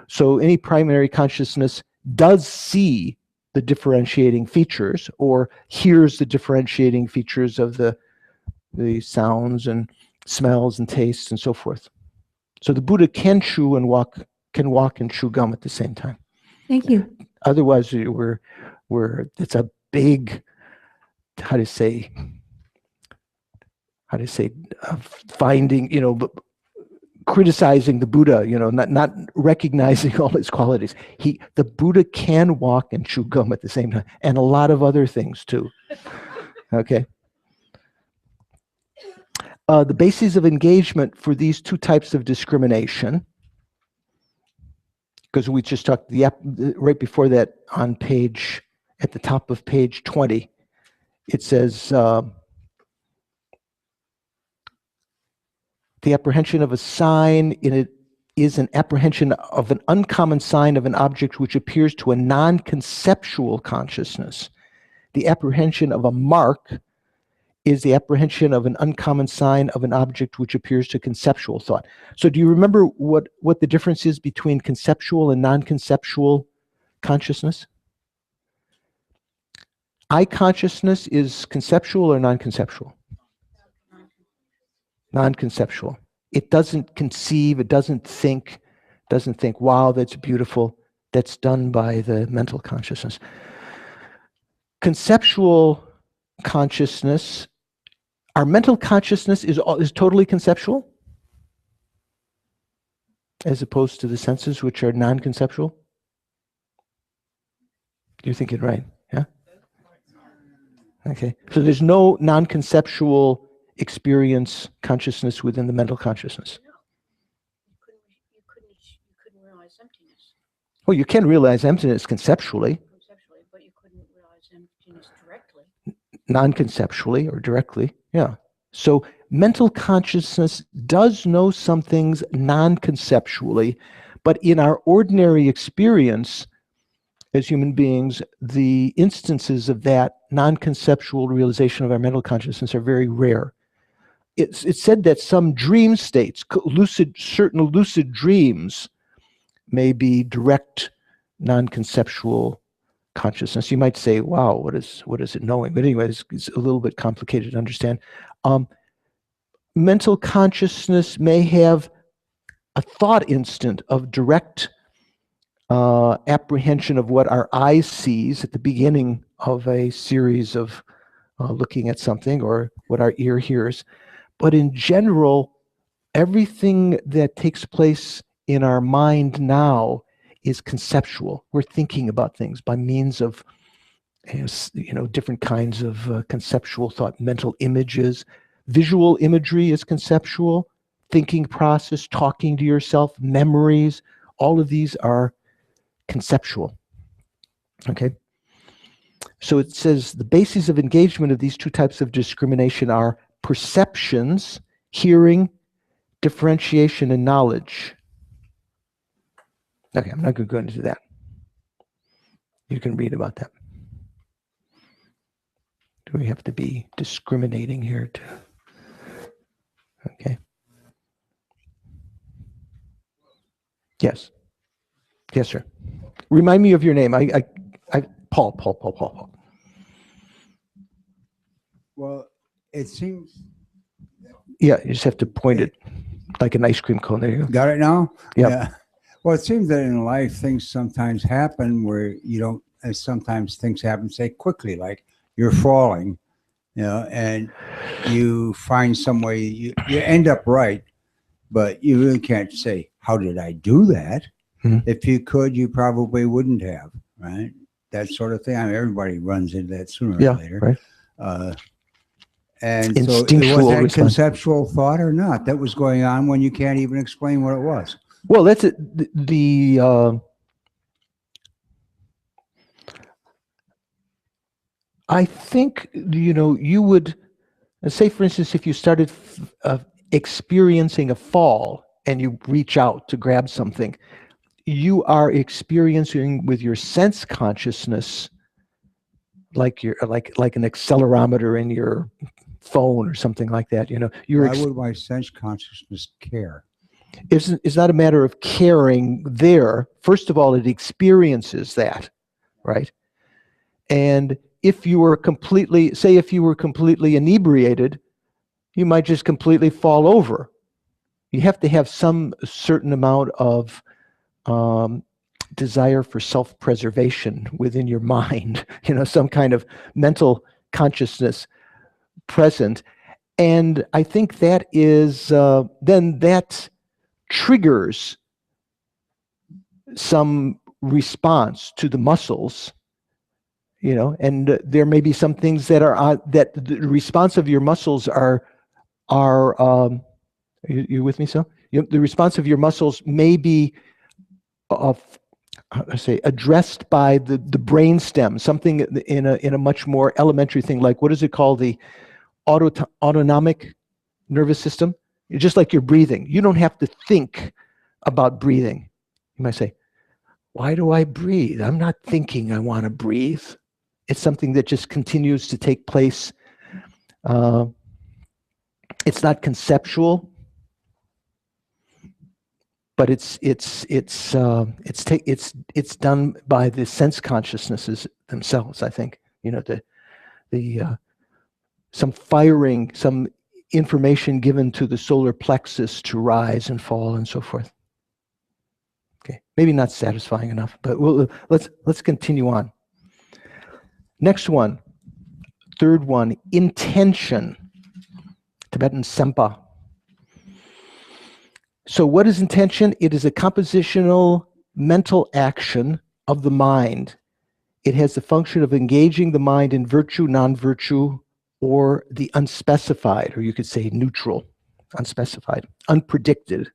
S2: So any primary consciousness does see the differentiating features or hears the differentiating features of the sounds and smells and tastes and so forth. So the Buddha can walk and chew gum at the same time.
S4: Thank you.
S2: Otherwise, it's a big, finding, criticizing the Buddha, not recognizing all his qualities. The Buddha can walk and chew gum at the same time, and a lot of other things too. Okay. The bases of engagement for these two types of discrimination, because we just talked right before that at the top of page 20, it says the apprehension of a sign in it is an apprehension of an uncommon sign of an object which appears to a non-conceptual consciousness. The apprehension of a mark is the apprehension of an uncommon sign of an object which appears to conceptual thought. So do you remember what the difference is between conceptual and non-conceptual consciousness? Eye consciousness is conceptual or non-conceptual? Non-conceptual. It doesn't conceive, it doesn't think, wow, that's beautiful. That's done by the mental consciousness. Conceptual consciousness, our mental consciousness is totally conceptual, as opposed to the senses, which are non-conceptual. You're thinking right, yeah? Okay, so there's no non-conceptual experience consciousness within the mental consciousness.
S5: You couldn't realize emptiness.
S2: Well, you can realize emptiness conceptually,
S5: But you couldn't realize emptiness directly.
S2: non-conceptually or directly, yeah. So mental consciousness does know some things non-conceptually, but in our ordinary experience as human beings, the instances of that non-conceptual realization of our mental consciousness are very rare. It's said that some dream states, certain lucid dreams, may be direct non-conceptual consciousness. You might say, wow, what is it knowing? But anyway, it's a little bit complicated to understand. Mental consciousness may have a thought instant of direct apprehension of what our eye sees at the beginning of a series of looking at something, or what our ear hears. But in general, everything that takes place in our mind now is conceptual. We're thinking about things by means of different kinds of conceptual thought, mental images. Visual imagery is conceptual. Thinking process, talking to yourself, memories, all of these are conceptual. Okay? So it says the bases of engagement of these two types of discrimination are perceptions, hearing, differentiation, and knowledge. Okay, I'm not going to go into that. You can read about that. Do we have to be discriminating here too? Okay. Yes. Yes, sir. Remind me of your name. Paul.
S6: Well, it seems.
S2: Yeah, you just have to point it like an ice cream cone. There you go.
S6: Got it now?
S2: Yep.
S6: Yeah. Well, it seems that in life things sometimes happen where you don't, and sometimes things happen, say, quickly, like you're falling, and you find some way, you end up right, but you really can't say how how did I do that?
S2: Mhm.
S6: If you could, you probably wouldn't have, right? That sort of thing. I mean, everybody runs into that sooner or
S2: Yeah,
S6: later.
S2: right.
S6: And so, was
S2: Instinctual
S6: that
S2: response.
S6: conceptual thought or not that was going on when you can't even explain what it was?
S2: Well, that's it. I think, you would say, for instance, if you started experiencing a fall and you reach out to grab something, you are experiencing with your sense consciousness, like an accelerometer in your phone or something like that.
S6: Why would my sense consciousness care?
S2: It's not a matter of caring there. First of all, it experiences that, right? And if you were completely inebriated, you might just completely fall over. You have to have some certain amount of desire for self-preservation within your mind, some kind of mental consciousness present. And I think that is, then that triggers some response to the muscles, and there may be some things that are that the response of your muscles are you with me, so the response of your muscles may be addressed by the brainstem, something in a much more elementary thing, like, what is it called, the autonomic nervous system. Just like your breathing, you don't have to think about breathing. You might say, why do I breathe? I'm not thinking I want to breathe. It's something that just continues to take place. It's not conceptual, but it's done by the sense consciousnesses themselves. I think some firing, some information given to the solar plexus to rise and fall and so forth. Okay, maybe not satisfying enough, but let's continue on. Next one, third one, intention, Tibetan Sempa. So what is intention? It is a compositional mental action of the mind. It has the function of engaging the mind in virtue, non-virtue, or the unspecified, or you could say neutral, unspecified, unpredicted.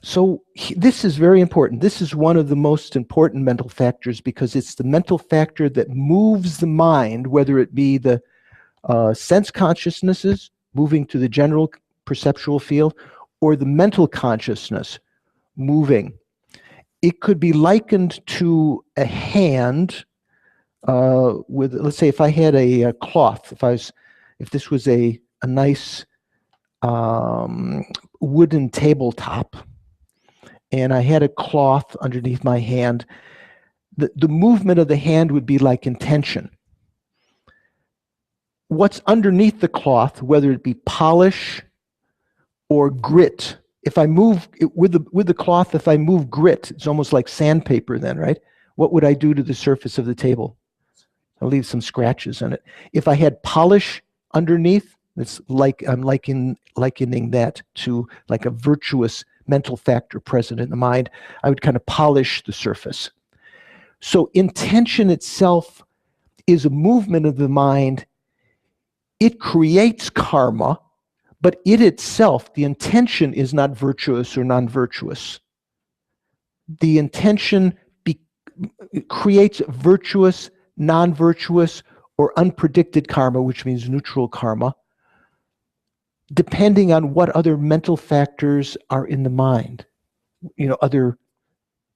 S2: So this is very important. This is one of the most important mental factors because it's the mental factor that moves the mind, whether it be the sense consciousnesses moving to the general perceptual field or the mental consciousness moving. It could be likened to a hand with, let's say, if I had a cloth, if this was a nice wooden tabletop, and I had a cloth underneath my hand, the movement of the hand would be like intention. What's underneath the cloth, whether it be polish or grit, if I move with the cloth, if I move grit, it's almost like sandpaper then, right? What would I do to the surface of the table? I'll leave some scratches on it. If I had polish underneath, it's like I'm likening that to like a virtuous mental factor present in the mind. I would kind of polish the surface. So intention itself is a movement of the mind. It creates karma, but it itself, the intention, is not virtuous or non-virtuous. The intention creates virtuous, non-virtuous, or unpredicted karma, which means neutral karma, depending on what other mental factors are in the mind.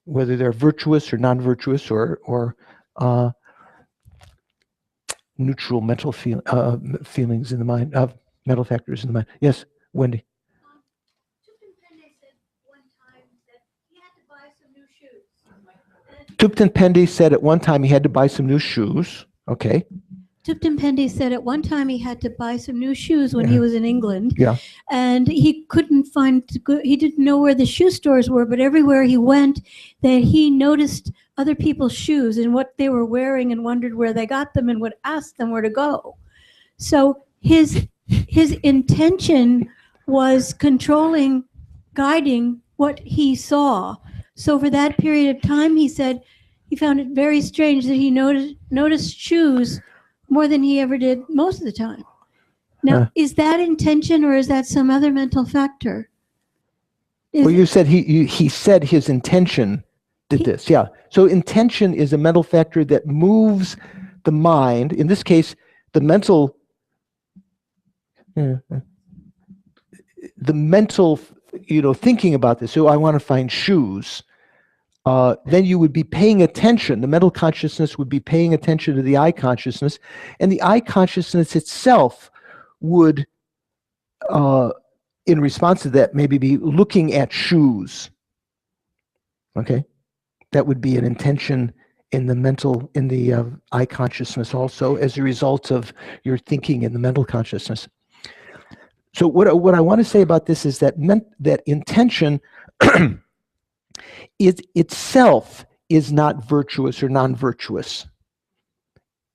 S2: Whether they're virtuous or non-virtuous or neutral mental feelings in the mind, mental factors in the mind. Yes, Wendy. Thupten Pendy said at one time he had to buy some new shoes. Okay.
S4: Thupten Pendy said at one time he had to buy some new shoes when he was in England.
S2: Yeah.
S4: And he couldn't he didn't know where the shoe stores were, but everywhere he went, that he noticed other people's shoes and what they were wearing and wondered where they got them and would ask them where to go. So his intention was controlling guiding what he saw. So for that period of time, he said he found it very strange that he noticed shoes more than he ever did most of the time. Now,
S2: Huh.
S4: is that intention or is that some other mental factor?
S2: Well, you said he said his intention did
S4: He-
S2: this. Yeah. So intention is a mental factor that moves the mind. In this case, the mental, thinking about this. So I want to find shoes. Then you would be paying attention. The mental consciousness would be paying attention to the eye consciousness, and the eye consciousness itself would, in response to that, maybe be looking at shoes. Okay, that would be an intention in the eye consciousness also, as a result of your thinking in the mental consciousness. So what I want to say about this is that that intention itself is not virtuous or non-virtuous.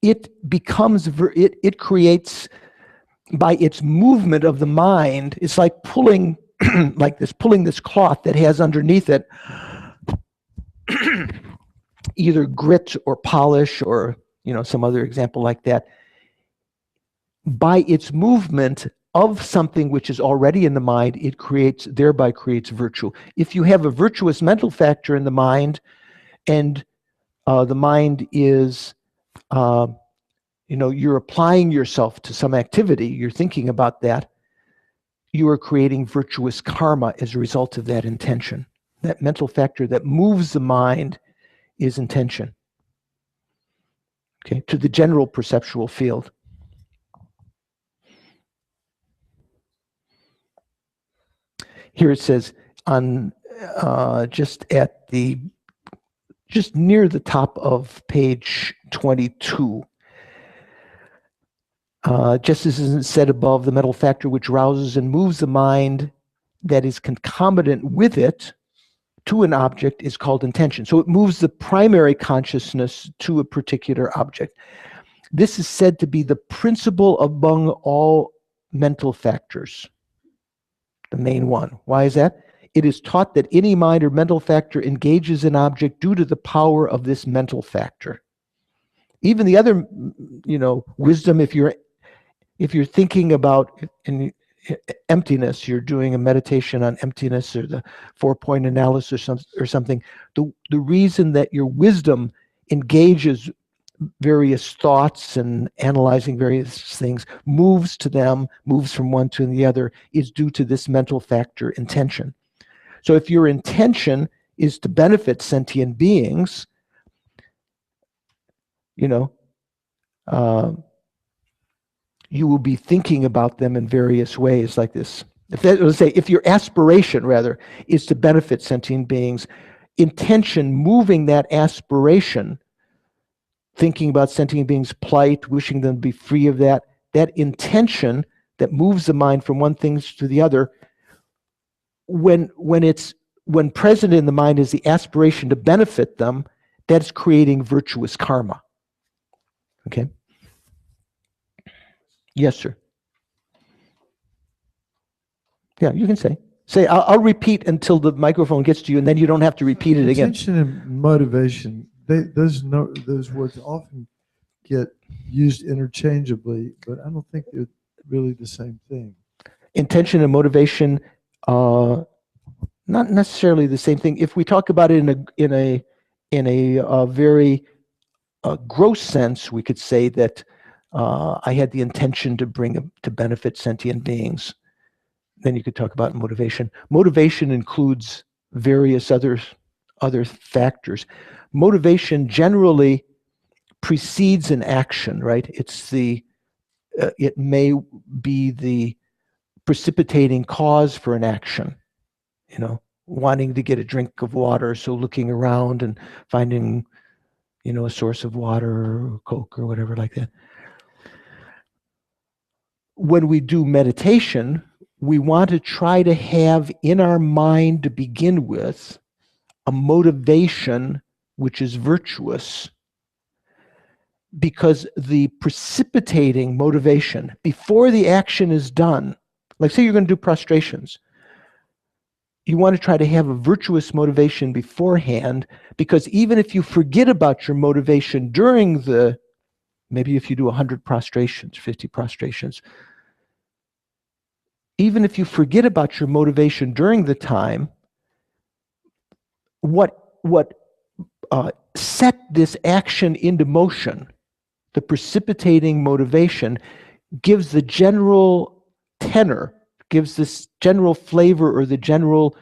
S2: It becomes it creates, by its movement of the mind, it's like pulling pulling this cloth that has underneath it either grit or polish or some other example like that. By its movement of something which is already in the mind, it thereby creates virtue. If you have a virtuous mental factor in the mind, and the mind is, you're applying yourself to some activity, you're thinking about that, you are creating virtuous karma as a result of that intention. That mental factor that moves the mind is intention. Okay, to the general perceptual field. Here it says on just near the top of page 22. Just as is said above, the mental factor which rouses and moves the mind that is concomitant with it to an object is called intention. So it moves the primary consciousness to a particular object. This is said to be the principle among all mental factors, the main one. Why is that? It is taught that any mind or mental factor engages an object due to the power of this mental factor. Even the other, wisdom, if you're thinking about emptiness, you're doing a meditation on emptiness or the 4-point analysis or something, the reason that your wisdom engages various thoughts and analyzing various things, moves from one to the other, is due to this mental factor, intention. So if your intention is to benefit sentient beings, you will be thinking about them in various ways like this. If your aspiration, rather, is to benefit sentient beings, intention, moving that aspiration, thinking about sentient beings' plight, wishing them to be free of that intention that moves the mind from one thing to the other, when present in the mind is the aspiration to benefit them, that's creating virtuous karma. Okay? Yes, sir. Yeah, you can say. I'll repeat until the microphone gets to you, and then you don't have to repeat it again.
S1: Intention and motivation, those words often get used interchangeably, but I don't think they're really the same thing.
S2: Intention and motivation, not necessarily the same thing. If we talk about it in a very gross sense, we could say that I had the intention to benefit sentient beings. Then you could talk about motivation. Motivation includes various other factors. Motivation generally precedes an action, right? It may be the precipitating cause for an action. Wanting to get a drink of water, so looking around and finding, a source of water or Coke or whatever like that. When we do meditation, we want to try to have in our mind to begin with a motivation which is virtuous, because the precipitating motivation before the action is done, like say you're going to do prostrations, you want to try to have a virtuous motivation beforehand, because even if you forget about your motivation during the, maybe if you do 100 prostrations, 50 prostrations, even if you forget about your motivation during the time, what set this action into motion, the precipitating motivation, gives the general tenor, gives this general flavor or the general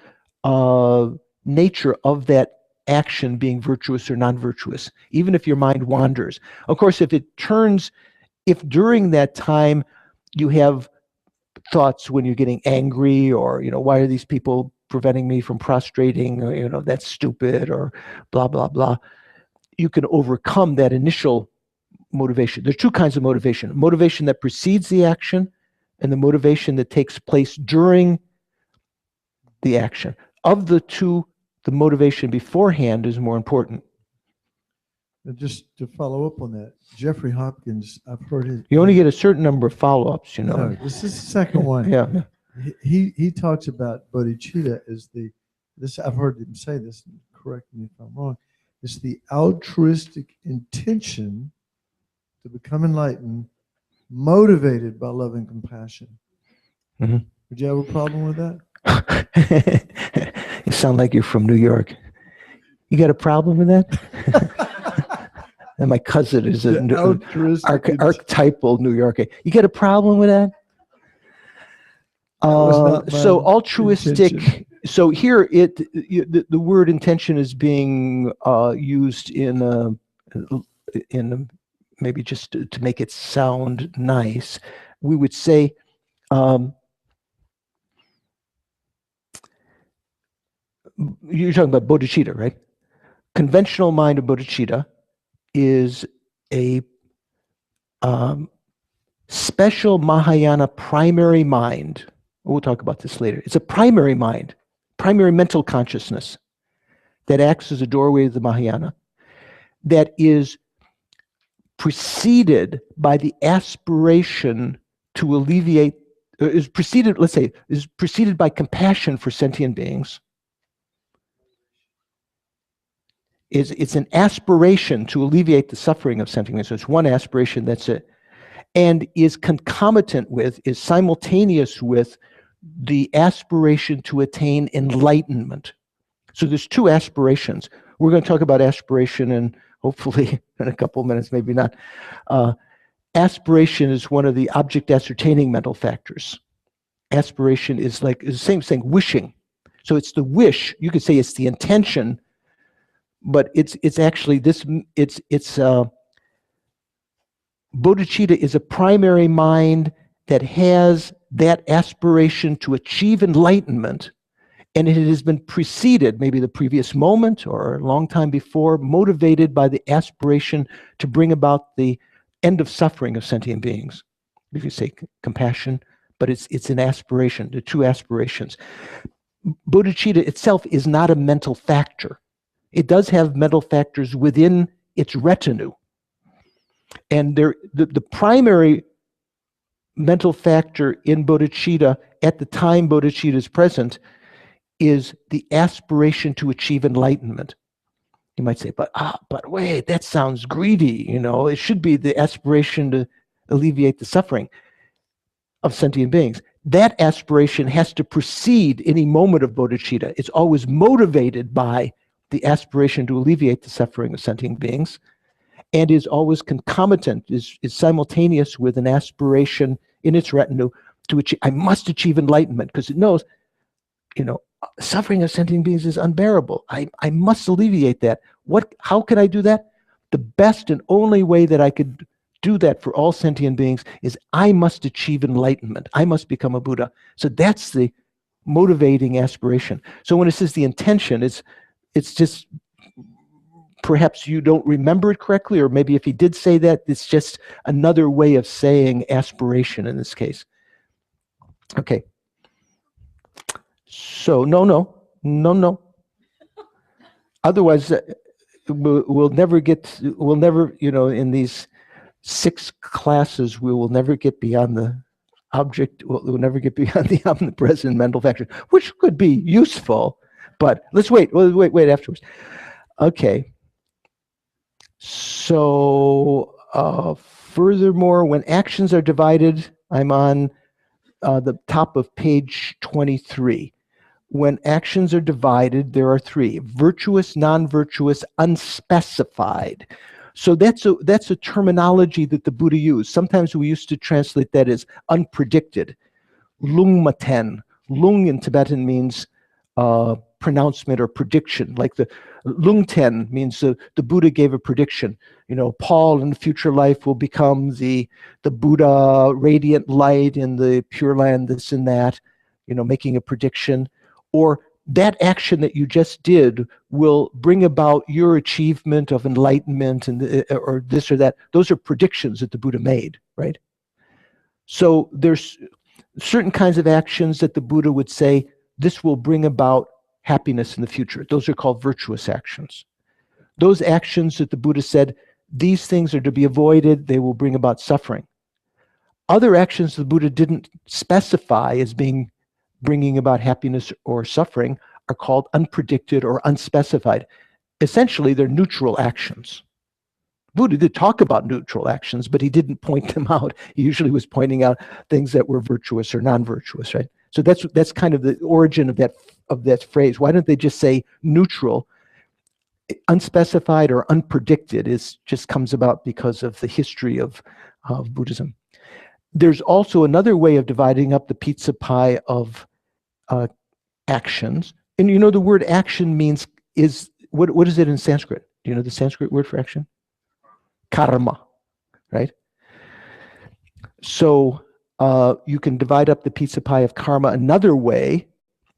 S2: nature of that action being virtuous or non-virtuous, even if your mind wanders. Of course, if during that time you have thoughts when you're getting angry, or, why are these people preventing me from prostrating, or, that's stupid, or blah, blah, blah, you can overcome that initial motivation. There's two kinds of motivation: motivation that precedes the action, and the motivation that takes place during the action. Of the two, the motivation beforehand is more important.
S1: And just to follow up on that, Jeffrey Hopkins, I've heard his.
S2: You only get a certain number of follow-ups,
S1: No, this is the second one.
S2: Yeah.
S1: He talks about bodhicitta as this. I've heard him say this. Correct me if I'm wrong. It's the altruistic intention to become enlightened, motivated by love and compassion.
S2: Mhm.
S1: Would you have a problem with that?
S2: You sound like you're from New York. You got a problem with that? And my cousin is
S1: The
S2: an
S1: altruistic
S2: archetypal New Yorker. You got a problem with that?
S1: was not my
S2: So altruistic.
S1: intention.
S2: So here, the word intention is being used in maybe just to make it sound nice. We would say. You're talking about bodhicitta, right? Conventional mind of bodhicitta is a special Mahayana primary mind. We'll talk about this later. It's a primary mind, primary mental consciousness that acts as a doorway to the Mahayana, that is preceded by the aspiration to alleviate, is preceded by compassion for sentient beings. It's an aspiration to alleviate the suffering of sentient beings. So it's one aspiration, that's it. And is concomitant with, is simultaneous with the aspiration to attain enlightenment. So there's two aspirations. We're going to talk about aspiration and hopefully in a couple of minutes, maybe not. Aspiration is one of the object ascertaining mental factors. Aspiration is like the same thing, wishing. So it's the wish, you could say it's the intention, but it's actually this, bodhicitta is a primary mind that has that aspiration to achieve enlightenment, and it has been preceded, maybe the previous moment or a long time before, motivated by the aspiration to bring about the end of suffering of sentient beings. If you say compassion, but it's an aspiration, the two aspirations. Bodhicitta itself is not a mental factor. It does have mental factors within its retinue. And the primary mental factor in bodhicitta at the time bodhicitta is present is the aspiration to achieve enlightenment. You might say, but wait, that sounds greedy. It should be the aspiration to alleviate the suffering of sentient beings. That aspiration has to precede any moment of bodhicitta. It's always motivated by the aspiration to alleviate the suffering of sentient beings, and is always concomitant, is simultaneous with an aspiration in its retinue to achieve, I must achieve enlightenment, because it knows, suffering of sentient beings is unbearable. I must alleviate that. How can I do that? The best and only way that I could do that for all sentient beings is I must achieve enlightenment. I must become a Buddha. So that's the motivating aspiration. So when it says the intention, it's just, perhaps you don't remember it correctly, or maybe if he did say that, it's just another way of saying aspiration in this case. Okay. So no. Otherwise, we'll never, in these 6 classes, we will never get beyond the object will never get beyond the omnipresent mental factor, which could be useful, but let's wait afterwards. Okay. So, furthermore, when actions are divided, I'm on the top of page 23. When actions are divided, there are three: virtuous, non-virtuous, unspecified. So that's a terminology that the Buddha used. Sometimes we used to translate that as unpredicted. Lungmaten. Lung in Tibetan means pronouncement or prediction. Like the Lungten means the Buddha gave a prediction. Paul in the future life will become the Buddha, radiant light in the Pure Land, this and that, making a prediction. Or that action that you just did will bring about your achievement of enlightenment, or this or that. Those are predictions that the Buddha made, right? So there's certain kinds of actions that the Buddha would say, this will bring about happiness in the future. Those are called virtuous actions. Those actions that the Buddha said, these things are to be avoided, they will bring about suffering. Other actions the Buddha didn't specify as bringing about happiness or suffering are called unpredicted or unspecified. Essentially, they're neutral actions. Buddha did talk about neutral actions, but he didn't point them out. He usually was pointing out things that were virtuous or non-virtuous, right? So that's kind of the origin of that phrase. Why don't they just say neutral? Unspecified or unpredicted just comes about because of the history of Buddhism. There's also another way of dividing up the pizza pie of actions. And the word action what is it in Sanskrit? Do you know the Sanskrit word for action? Karma, right? So you can divide up the pizza pie of karma another way: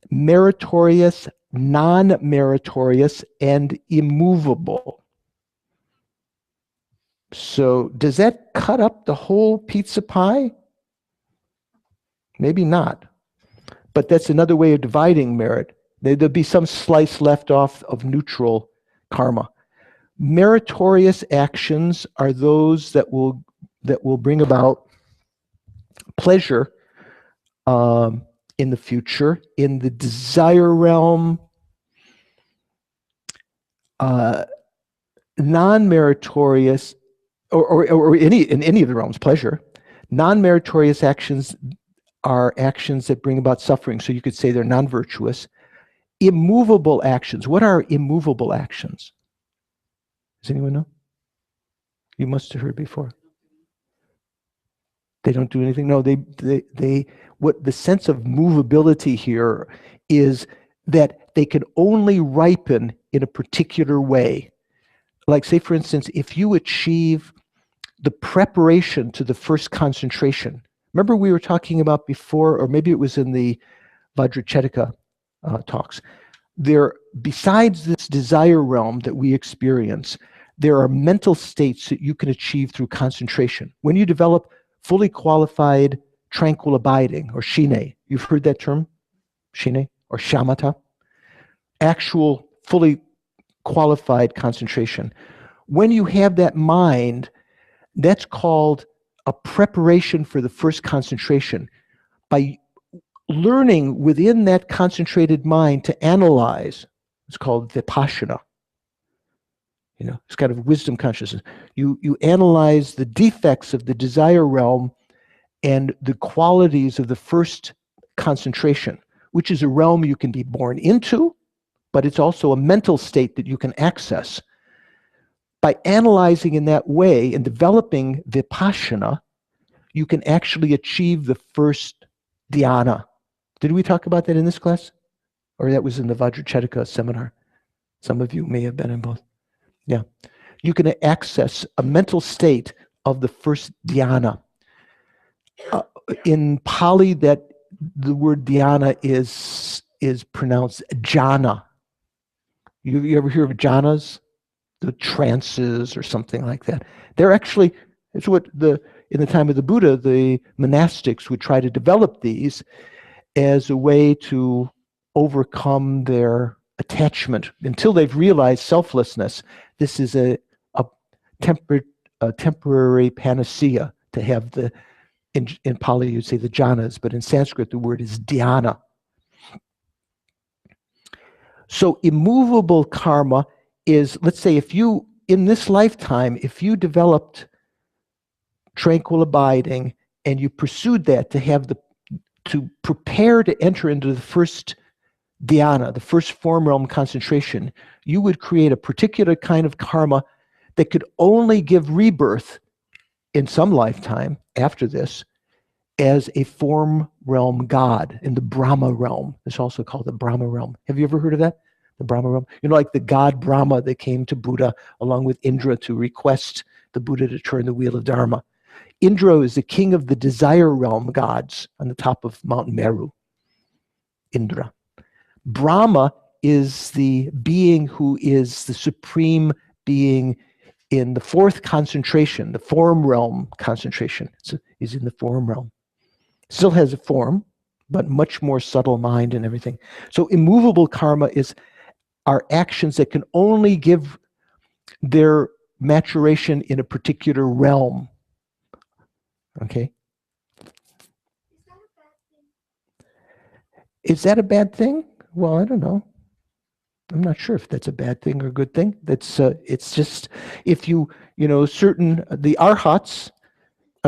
S2: meritorious, non-meritorious, and immovable. So does that cut up the whole pizza pie? Maybe not. But that's another way of dividing merit. There'll be some slice left off of neutral karma. Meritorious actions are those that will bring about pleasure in the future, in the desire realm. Non-meritorious, or in any of the realms, pleasure. Non-meritorious actions are actions that bring about suffering. So you could say they're non-virtuous. Immovable actions. What are immovable actions? Does anyone know? You must have heard before. They don't do anything. No, what the sense of movability here is that they can only ripen in a particular way. Like, say, for instance, if you achieve the preparation to the first concentration. Remember we were talking about before, or maybe it was in the Vajracharaka talks. Besides this desire realm that we experience, there are mental states that you can achieve through concentration. When you develop fully qualified tranquil abiding, or shine, you've heard that term? Shine or shamatha? Actual fully qualified concentration. When you have that mind, that's called a preparation for the first concentration. By learning within that concentrated mind to analyze, it's called vipassana. It's kind of wisdom consciousness. You analyze the defects of the desire realm and the qualities of the first concentration, which is a realm you can be born into, but it's also a mental state that you can access. By analyzing in that way and developing vipassana, you can actually achieve the first dhyana. Did we talk about that in this class? Or that was in the Vajracharaka seminar? Some of you may have been in both. Yeah. You can access a mental state of the first dhyana. In Pali, the word dhyana is pronounced jhana. You ever hear of jhanas? The trances or something like that. They're actually, it's what in the time of the Buddha, the monastics would try to develop these as a way to overcome their attachment until they've realized selflessness. This is a temporary panacea to have the In Pali, you'd say the jhanas, but in Sanskrit, the word is dhyana. So immovable karma is, let's say, if you, in this lifetime, if you developed tranquil abiding and you pursued that to prepare to enter into the first dhyana, the first form realm concentration, you would create a particular kind of karma that could only give rebirth in some lifetime after this as a form realm god in the Brahma realm. It's also called the Brahma realm. Have you ever heard of that? The Brahma realm? You know, like the god Brahma that came to Buddha along with Indra to request the Buddha to turn the wheel of Dharma. Indra is the king of the desire realm gods on the top of Mount Meru. Indra. Brahma is the being who is the supreme being in the fourth concentration, the form realm concentration. Is in the form realm. Still has a form, but much more subtle mind and everything. So immovable karma are actions that can only give their maturation in a particular realm. Okay? Is that a bad thing? Well, I don't know. I'm not sure if that's a bad thing or a good thing. That's it's just if the arhats,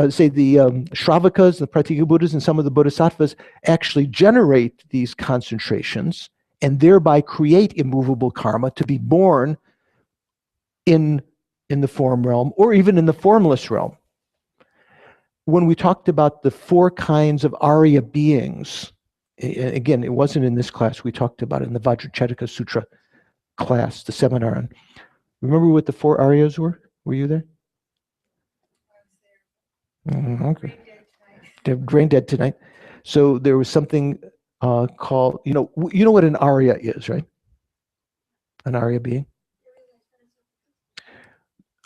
S2: say the Shravakas, the Pratyeka Buddhas, and some of the Bodhisattvas actually generate these concentrations and thereby create immovable karma to be born in the form realm or even in the formless realm. When we talked about the 4 kinds of Arya beings, again, it wasn't in this class, we talked about it in the Vajracchedika Sutra class, the seminar. Remember what the 4 Aryas were? Were you there? Okay. They're brain dead tonight. So there was something called, you know what an Arya is, right? An Arya being?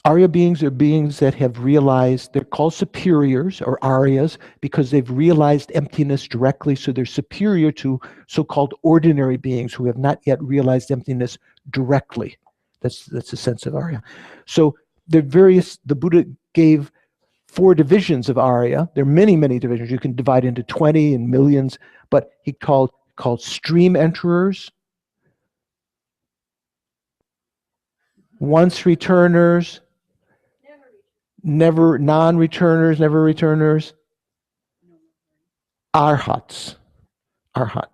S2: Arya beings are beings that have realized, they're called superiors or Aryas because they've realized emptiness directly, so they're superior to so-called ordinary beings who have not yet realized emptiness directly. That's the sense of Arya. So the Buddha gave 4 divisions of Arya. There are many, many divisions. You can divide into 20 and millions, but he called stream enterers, once returners, never non-returners, never returners, arhats.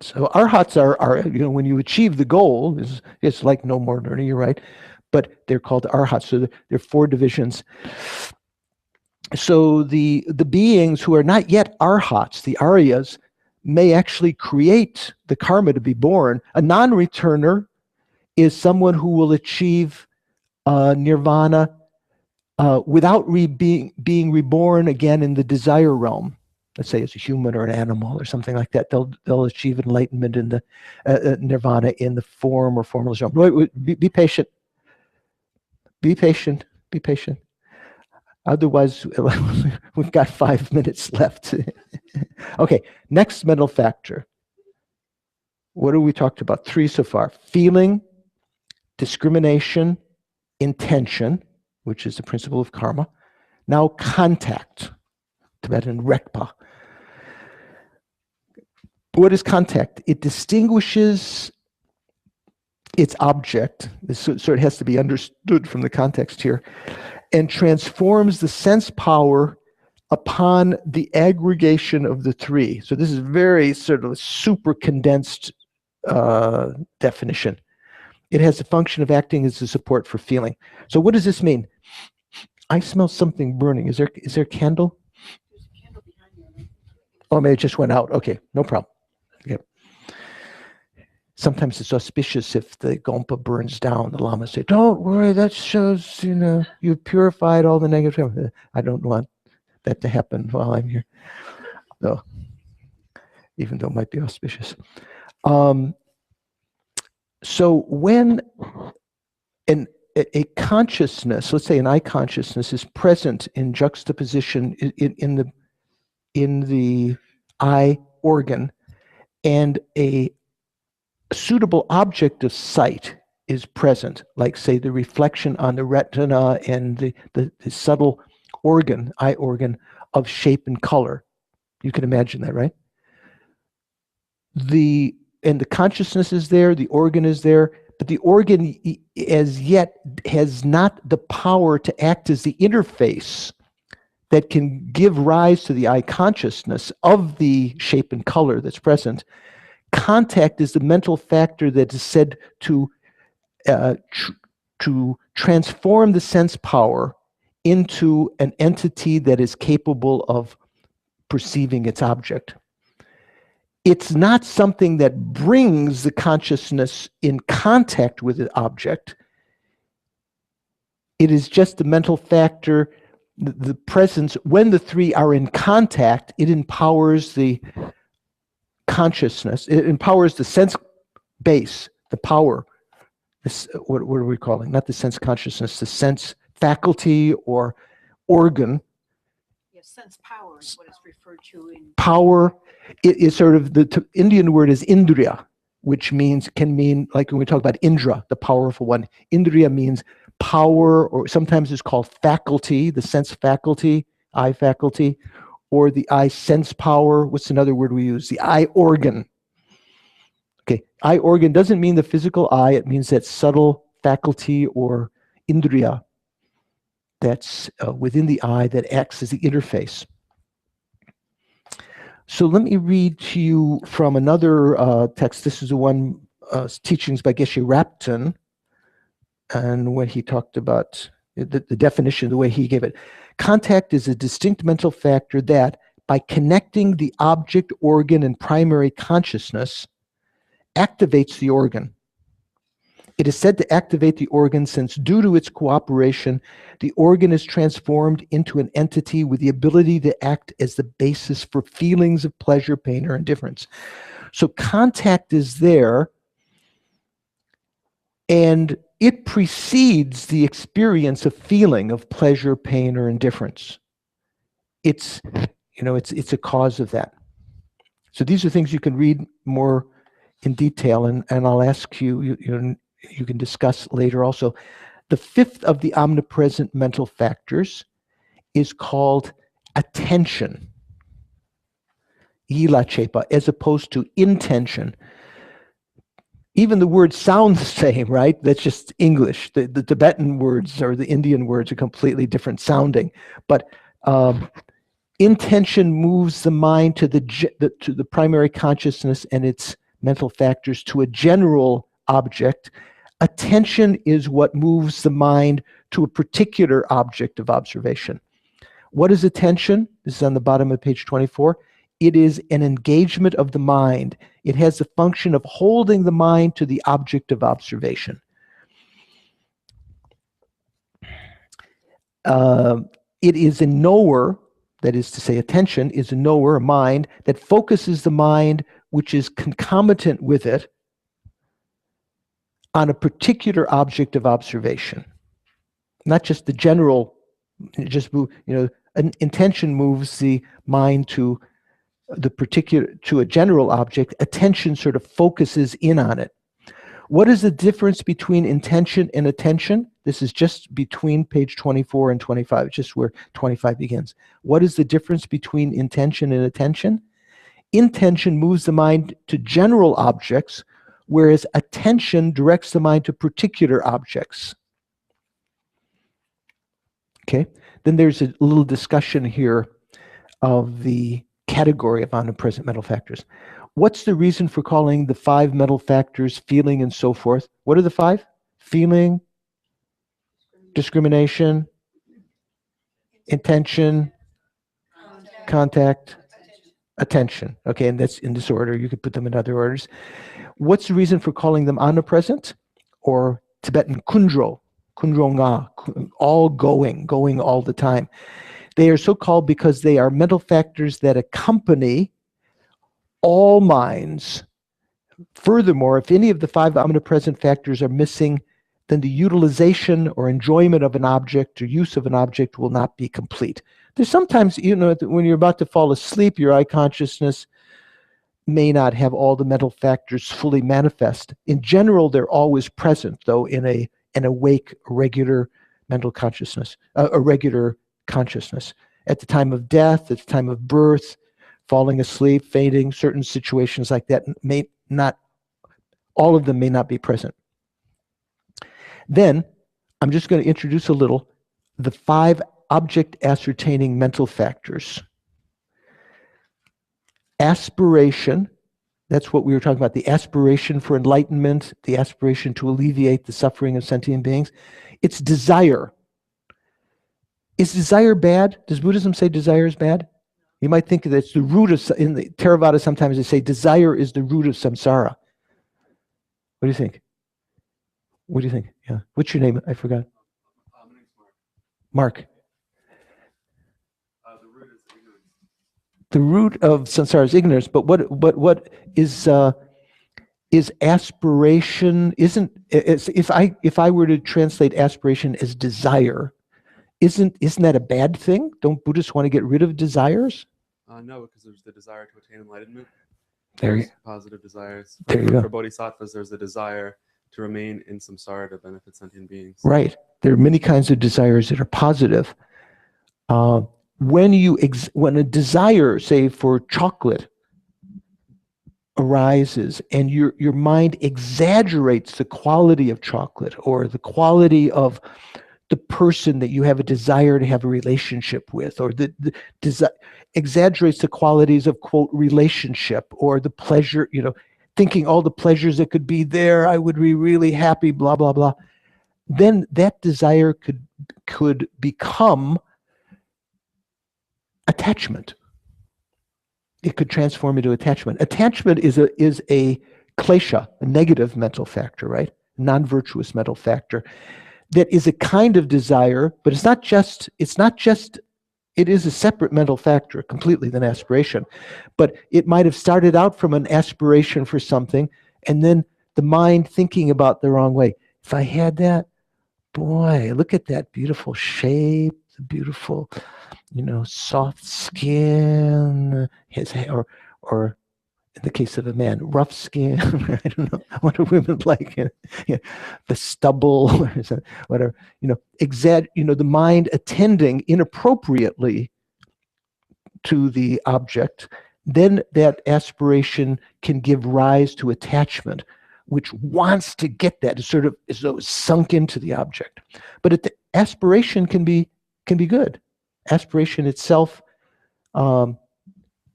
S2: So arhats are when you achieve the goal, it's like no more learning, you're right, but they're called arhats. So there are 4 divisions. So the beings who are not yet arhats, the Aryas, may actually create the karma to be born. A non-returner is someone who will achieve nirvana without being reborn again in the desire realm. Let's say as a human or an animal or something like that. They'll achieve enlightenment in the nirvana in the form or formless realm. Wait, be patient. Be patient. Be patient. Otherwise, we've got 5 minutes left. Okay, next mental factor. What have we talked about? 3 so far. Feeling, discrimination, intention, which is the principle of karma. Now contact, Tibetan rekpa. What is contact? It distinguishes its object, so it has to be understood from the context here, and transforms the sense power upon the aggregation of the 3. So this is very sort of super condensed definition. It has the function of acting as a support for feeling. So what does this mean? I smell something burning. Is there a candle?
S5: There's a candle behind you.
S2: Oh, maybe it just went out. Okay, no problem. Okay. Sometimes it's auspicious if the Gompa burns down. The Lama say, "Don't worry, that shows you've purified all the negative." I don't want that to happen while I'm here, though, even though it might be auspicious. So when a consciousness, let's say an eye consciousness, is present in juxtaposition in the eye organ, and a suitable object of sight is present, like say the reflection on the retina and the subtle organ, eye organ of shape and color, You can imagine that, right? And the consciousness is there, the organ is there, but the organ as yet has not the power to act as the interface that can give rise to the eye consciousness of the shape and color that's present. Contact is the mental factor that is said to transform the sense power into an entity that is capable of perceiving its object. It's not something that brings the consciousness in contact with the object. It is just the mental factor, the presence. When the three are in contact, it empowers the consciousness. It empowers the sense base, the power. This, what are we calling? Not the sense consciousness, the sense faculty or organ.
S5: Yes, sense power is what it's referred to in.
S2: Power. It is sort of the Indian word is indriya, which can mean, like when we talk about Indra, the powerful one. Indriya means power, or sometimes it's called faculty, the sense faculty, eye faculty, or the eye sense power. What's another word we use? The eye organ. Okay, eye organ doesn't mean the physical eye, it means that subtle faculty or indriya that's within the eye that acts as the interface. So let me read to you from another text. This is the one, teachings by Geshe Rapton, and when he talked about the definition, the way he gave it. Contact is a distinct mental factor that, by connecting the object, organ, and primary consciousness, activates the organ. It is said to activate the organ since, due to its cooperation, the organ is transformed into an entity with the ability to act as the basis for feelings of pleasure, pain, or indifference. So contact is there, and it precedes the experience of feeling of pleasure, pain, or indifference. It's a cause of that. So these are things you can read more in detail, and I'll ask you can discuss later also. The fifth of the omnipresent mental factors is called attention, ilachepa, as opposed to intention. Even the word sounds the same, right? That's just English. The Tibetan words or the Indian words are completely different sounding. But intention moves the mind to the primary consciousness and its mental factors to a general object. Attention is what moves the mind to a particular object of observation. What is attention? This is on the bottom of page 24. It is an engagement of the mind. It has the function of holding the mind to the object of observation. It is a knower, that is to say, attention is a knower, a mind, that focuses the mind, which is concomitant with it, on a particular object of observation. Not just the general, an intention moves the mind to a general object. Attention sort of focuses in on it. What is the difference between intention and attention? This is just between page 24 and 25, just where 25 begins. What is the difference between intention and attention? Intention moves the mind to general objects, whereas attention directs the mind to particular objects. Okay, then there's a little discussion here of the category of omnipresent mental factors. What's the reason for calling the 5 mental factors feeling and so forth? What are the 5? Feeling, discrimination, intention, contact, attention. Okay, and that's in this order. You could put them in other orders. What's the reason for calling them omnipresent? Or Tibetan kundro, kundronga, all going all the time. They are so called because they are mental factors that accompany all minds. Furthermore, if any of the 5 omnipresent factors are missing, then the utilization or enjoyment of an object or use of an object will not be complete. There's sometimes, when you're about to fall asleep, your eye consciousness may not have all the mental factors fully manifest. In general, they're always present, though, in an awake, regular mental consciousness, a regular consciousness. At the time of death, at the time of birth, falling asleep, fainting, certain situations like that may not, all of them may not be present. Then I'm just going to introduce a little the 5 object ascertaining mental factors. Aspiration, that's what we were talking about, the aspiration for enlightenment, the aspiration to alleviate the suffering of sentient beings. It's desire. Is desire bad? Does Buddhism say desire is bad? You might think that it's the root of, in the Theravada sometimes they say desire is the root of samsara. What do you think? What do you think? Yeah. What's your name? I forgot.
S7: My name's
S2: Mark.
S7: The root is ignorance.
S2: The root of samsara is ignorance, but what is aspiration? Isn't if I were to translate aspiration as desire, isn't that a bad thing? Don't Buddhists want to get rid of desires?
S7: No, because there's the desire to attain enlightenment.
S2: There you,
S7: There's positive desires.
S2: There you go.
S7: For bodhisattvas, there's the desire to remain in samsara to benefit sentient beings.
S2: right. There are many kinds of desires that are positive. When a desire, say for chocolate, arises and your mind exaggerates the quality of chocolate or the quality of the person that you have a desire to have a relationship with, or exaggerates the qualities of, quote, relationship, or the pleasure, thinking all the pleasures that could be there, I would be really happy, blah, blah, blah. Then that desire could become attachment. It could transform into attachment. Attachment is a klesha, a negative mental factor, right? Non-virtuous mental factor. That is a kind of desire, but it is a separate mental factor completely than aspiration. But it might have started out from an aspiration for something, and then the mind thinking about the wrong way. If I had that, boy, look at that beautiful shape, the beautiful, soft skin, his hair, or in the case of a man, rough skin. I don't know. What are women like? The stubble, or whatever. The mind attending inappropriately to the object, then that aspiration can give rise to attachment, which wants to get that. It's sort of as though it's sunk into the object. But aspiration can be good. Aspiration itself.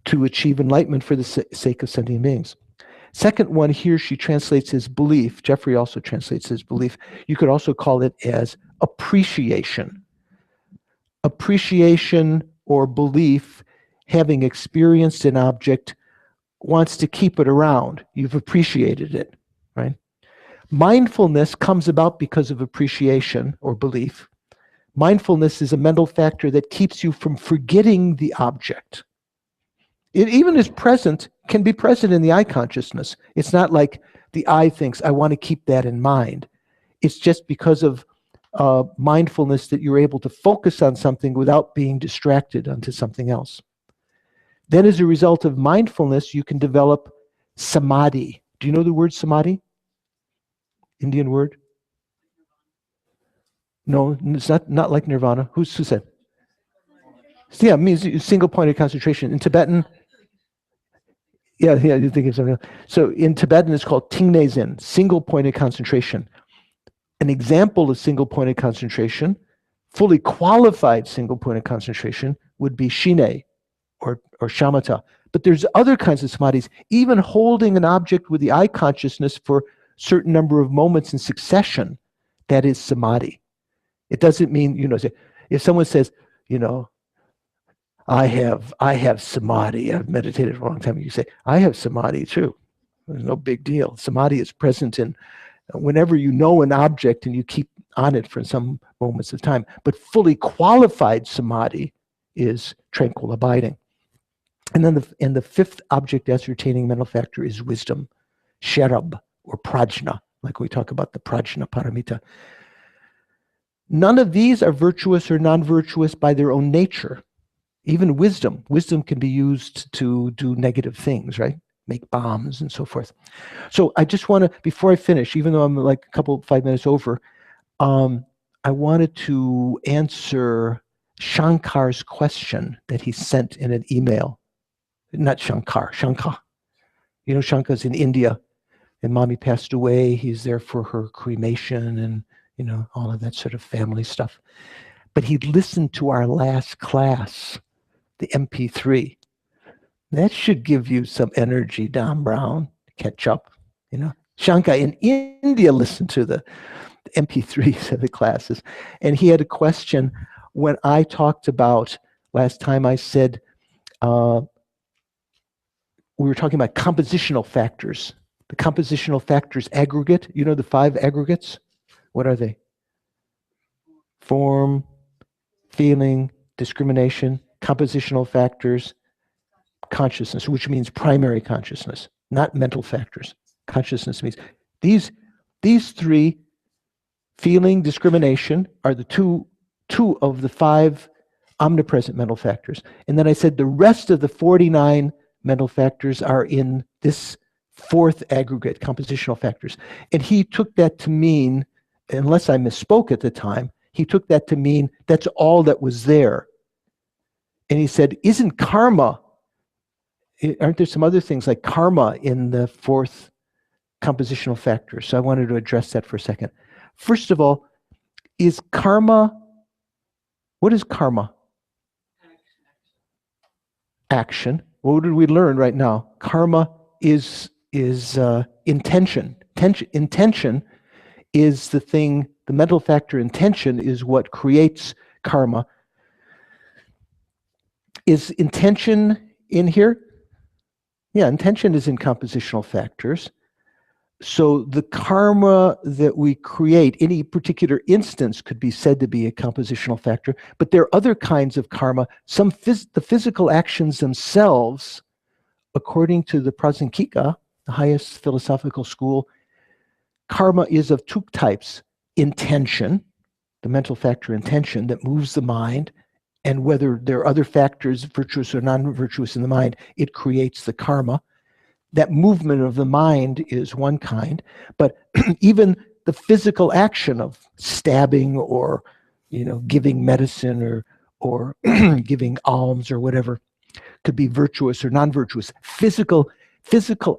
S2: To achieve enlightenment for the sake of sentient beings. Second one here, she translates as belief. Jeffrey also translates as belief. You could also call it as appreciation. Appreciation or belief, having experienced an object, wants to keep it around. You've appreciated it, right? Mindfulness comes about because of appreciation or belief. Mindfulness is a mental factor that keeps you from forgetting the object. It even is present, can be present in the eye consciousness. It's not like the eye thinks, I want to keep that in mind. It's just because of mindfulness that you're able to focus on something without being distracted onto something else. Then as a result of mindfulness, you can develop samadhi. Do you know the word samadhi? Indian word? No, it's not like nirvana. Who said? Yeah, it means single pointed concentration. In Tibetan, yeah, you think of something else. So in Tibetan, it's called Tingné Zen, single pointed concentration. An example of single pointed concentration, fully qualified single pointed concentration, would be Shine or Shamatha. But there's other kinds of samadhis, even holding an object with the eye consciousness for a certain number of moments in succession, that is samadhi. It doesn't mean, if someone says, I have samadhi. I've meditated for a long time. You say, I have samadhi too. There's no big deal. Samadhi is present in whenever you know an object and you keep on it for some moments of time. But fully qualified samadhi is tranquil abiding. And then the fifth object ascertaining mental factor is wisdom, sharab or prajna, like we talk about the prajna paramita. None of these are virtuous or non-virtuous by their own nature. Even wisdom can be used to do negative things, right? Make bombs and so forth. So I just want to, before I finish, even though I'm like 5 minutes over, I wanted to answer Shankar's question that he sent in an email. not Shankar, Shankar. You know, Shankar's in India, and mommy passed away. He's there for her cremation and, you know, all of that sort of family stuff. But he listened to our last class, the MP3. That should give you some energy, Don Brown, catch up, you know. Shankar in India listened to the MP3s of the classes. And he had a question when I talked about, last time I said, we were talking about compositional factors. The compositional factors aggregate, you know the 5 aggregates? What are they? Form, feeling, discrimination, compositional factors, consciousness, which means primary consciousness, not mental factors. Consciousness means these 3, feeling, discrimination, are the two of the 5 omnipresent mental factors. And then I said the rest of the 49 mental factors are in this 4th aggregate, compositional factors. And he took that to mean, unless I misspoke at the time, he took that to mean that's all that was there. And he said, isn't karma, aren't there some other things like karma in the 4th compositional factor? So I wanted to address that for a second. First of all, is karma, what is karma? Action. What did we learn right now? Karma is intention. Intention is the thing, the mental factor intention is what creates karma. Is intention in here? Yeah, intention is in compositional factors. So the karma that we create, any particular instance could be said to be a compositional factor, but there are other kinds of karma. The physical actions themselves, according to the Prajnankika, the highest philosophical school, karma is of 2 types. Intention, the mental factor intention that moves the mind, and whether there are other factors, virtuous or non-virtuous in the mind, it creates the karma. That movement of the mind is one kind, but even the physical action of stabbing or, you know, giving medicine or giving alms or whatever could be virtuous or non-virtuous. Physical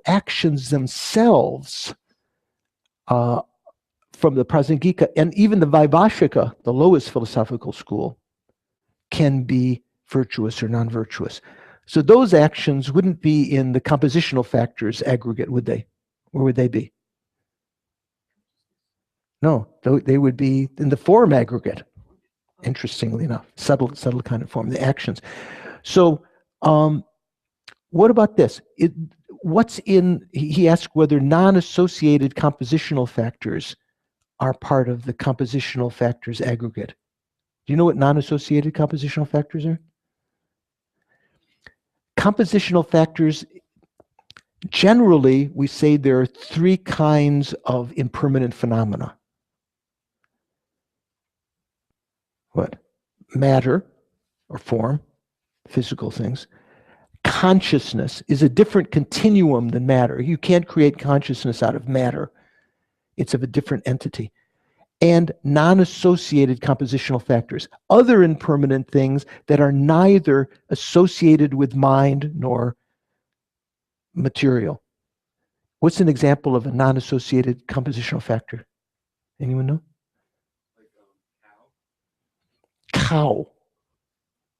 S2: actions themselves, from the Prajnankika and even the Vaibhashika, the lowest philosophical school, can be virtuous or non-virtuous. So those actions wouldn't be in the compositional factors aggregate, would they? Where would they be? No, they would be in the form aggregate, interestingly enough. Subtle kind of form, the actions. So what about this? He asked whether non-associated compositional factors are part of the compositional factors aggregate. Do you know what non-associated compositional factors are? Compositional factors, generally, we say there are 3 kinds of impermanent phenomena. What? Matter, or form, physical things. Consciousness is a different continuum than matter. You can't create consciousness out of matter. It's of a different entity. And non-associated compositional factors, other impermanent things that are neither associated with mind nor material. What's an example of a non-associated compositional factor? Anyone know? Cow.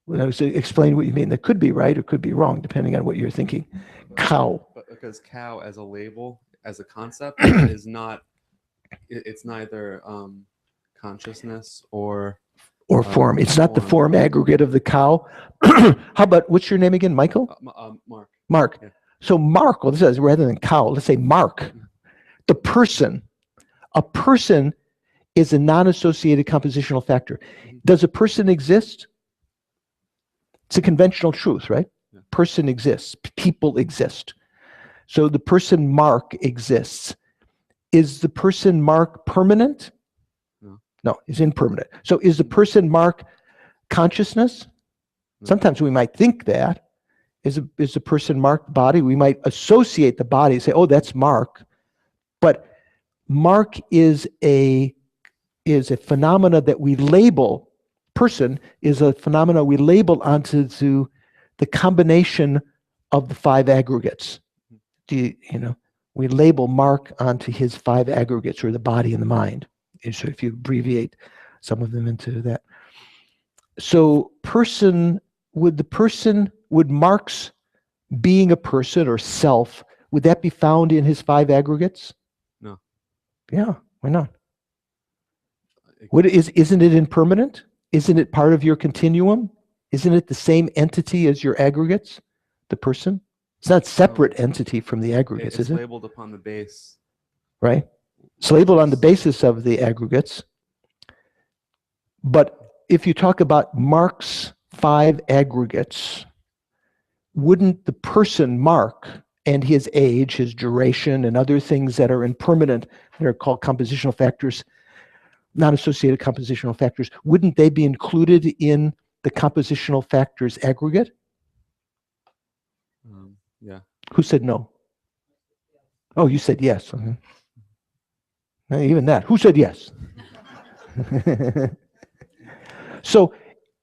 S2: Well, so explain what you mean. That could be right or could be wrong, depending on what you're thinking. Cow.
S7: But because cow as a label, as a concept, is not, it's neither consciousness or
S2: Form. It's not the form aggregate of the cow. How about, what's your name again, Michael?
S7: Mark.
S2: Mark.
S7: Yeah.
S2: So Mark, well, this is rather than cow, let's say Mark, the person. A person is a non-associated compositional factor. Does a person exist? It's a conventional truth, right?
S7: Yeah.
S2: Person exists. People exist. So the person Mark exists. Is the person Mark permanent?
S7: No.
S2: No, it's impermanent. So is the person Mark consciousness?
S7: No.
S2: Sometimes we might think that. Is the person Mark body? We might associate the body and say, oh, that's Mark. But Mark is a phenomena that we label. Person is a phenomena we label onto the combination of the 5 aggregates. We label Mark onto his 5 aggregates, or the body and the mind. And so if you abbreviate some of them into that. So would Mark's being a person or self, would that be found in his 5 aggregates?
S7: No.
S2: Yeah, why not? Isn't it impermanent? Isn't it part of your continuum? Isn't it the same entity as your aggregates, the person? It's not separate entity from the aggregates,
S7: It's
S2: is it?
S7: labeled upon the base.
S2: Right? It's labeled on the basis of the aggregates. But if you talk about Mark's 5 aggregates, wouldn't the person Mark and his age, his duration, and other things that are impermanent, that are called compositional factors, non-associated compositional factors, wouldn't they be included in the compositional factors aggregate?
S7: Yeah.
S2: Who said no? Oh, you said yes. Even that. Who said yes? So,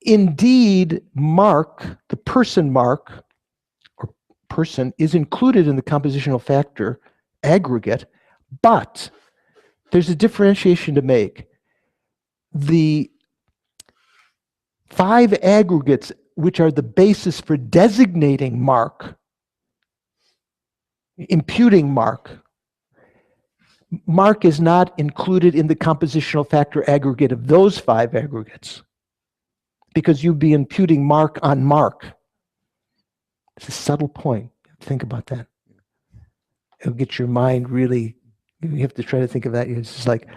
S2: indeed, Mark, the person Mark, or person, is included in the compositional factor aggregate, but there's a differentiation to make. The 5 aggregates, which are the basis for designating Mark, imputing Mark is not included in the compositional factor aggregate of those 5 aggregates, because you'd be imputing Mark on Mark. It's a subtle point. Think about that. It'll get your mind really, you have to try to think of that. It's just like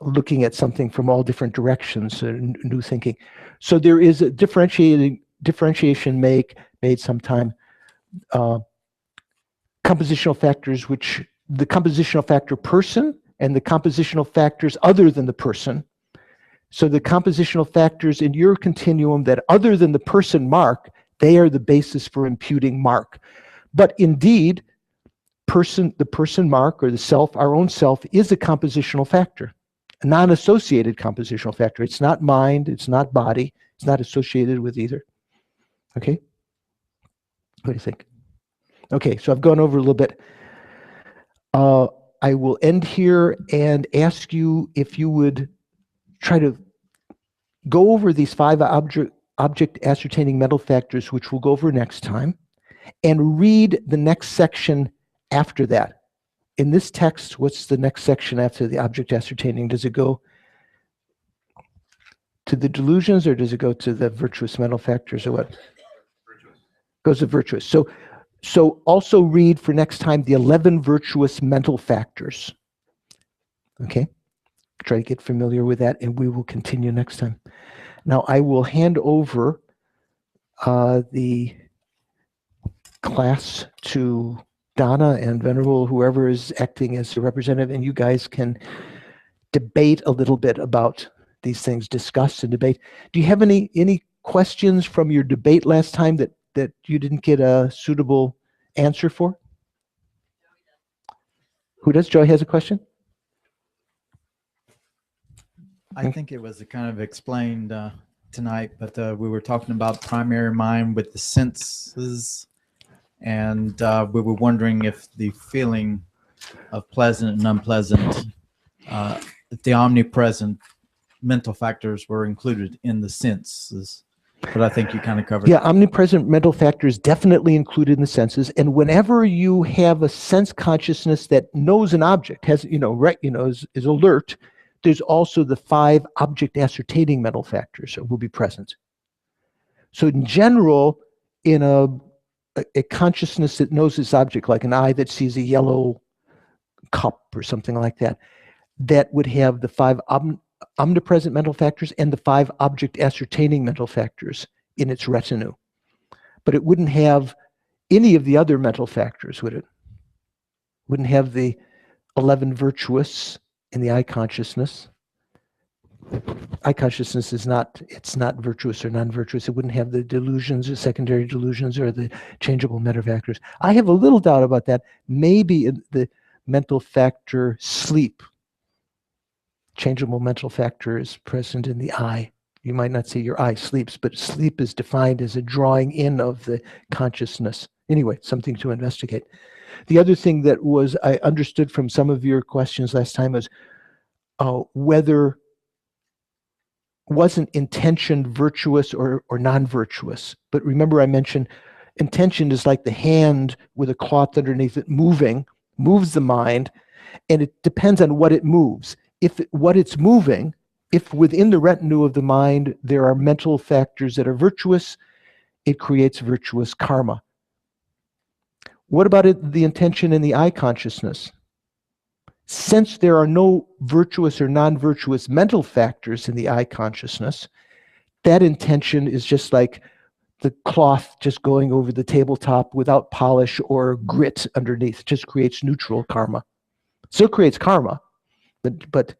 S2: looking at something from all different directions, new thinking. So there is a differentiation made sometime. Compositional factors, which the compositional factor person and the compositional factors other than the person. So the compositional factors in your continuum that other than the person Mark, they are the basis for imputing Mark. But indeed, the person Mark, or the self, our own self, is a compositional factor, a non-associated compositional factor. It's not mind, it's not body, it's not associated with either. Okay? What do you think? Okay, so I've gone over a little bit. I will end here and ask you if you would try to go over these 5 object ascertaining mental factors, which we'll go over next time, and read the next section after that. In this text, what's the next section after the object ascertaining? Does it go to the delusions, or does it go to the virtuous mental factors, or what? Virtuous. Goes to virtuous. So also read for next time the 11 virtuous mental factors. Okay? Try to get familiar with that, and we will continue next time. Now I will hand over the class to Donna and Venerable, whoever is acting as a representative, and you guys can debate a little bit about these things, discuss and debate. Do you have any questions from your debate last time that you didn't get a suitable answer for? Who does? Joy has a question?
S8: I think it was kind of explained tonight, but we were talking about primary mind with the senses, and we were wondering if the feeling of pleasant and unpleasant, if the omnipresent mental factors were included in the senses. But I think you kind of covered.
S2: Yeah, omnipresent mental factors definitely included in the senses. And whenever you have a sense consciousness that knows an object, has is alert, there's also the 5 object ascertaining mental factors that will be present. So in general, in a consciousness that knows this object, like an eye that sees a yellow cup or something like that, that would have the 5 omnipresent mental factors and the 5 object ascertaining mental factors in its retinue. But it wouldn't have any of the other mental factors, would it? Wouldn't have the 11 virtuous in the eye consciousness. Eye consciousness is not virtuous or non-virtuous. It wouldn't have the delusions or secondary delusions or the changeable mental factors. I have a little doubt about that. Maybe in the mental factor sleep, changeable mental factor is present in the eye. You might not say your eye sleeps, but sleep is defined as a drawing in of the consciousness Anyway, something to investigate. The other thing that was I understood from some of your questions last time was whether wasn't intention virtuous or non-virtuous. But remember I mentioned intention is like the hand with a cloth underneath it moves the mind, and it depends on what it moves. What it's moving, if within the retinue of the mind there are mental factors that are virtuous, it creates virtuous karma. What about the intention in the I consciousness? Since there are no virtuous or non-virtuous mental factors in the I consciousness, that intention is just like the cloth just going over the tabletop without polish or grit underneath. It just creates neutral karma. Still creates karma, but it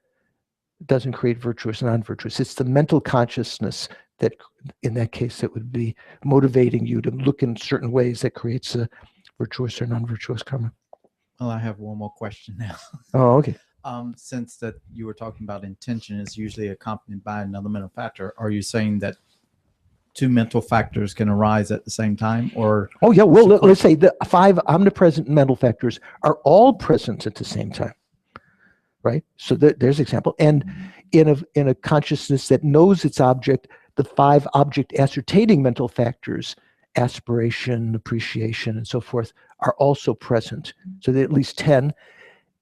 S2: doesn't create virtuous and non-virtuous. It's the mental consciousness that, in that case, that would be motivating you to look in certain ways that creates a virtuous or non-virtuous karma.
S8: Well, I have one more question now.
S2: Oh, okay.
S8: Since that you were talking about intention is usually accompanied by another mental factor, are you saying that two mental factors can arise at the same time, or?
S2: Oh, yeah. Well, let's say the 5 omnipresent mental factors are all present at the same time, right? So there's an example. And in a consciousness that knows its object, the 5 object ascertaining mental factors, aspiration, appreciation, and so forth, are also present. So there are at least 10.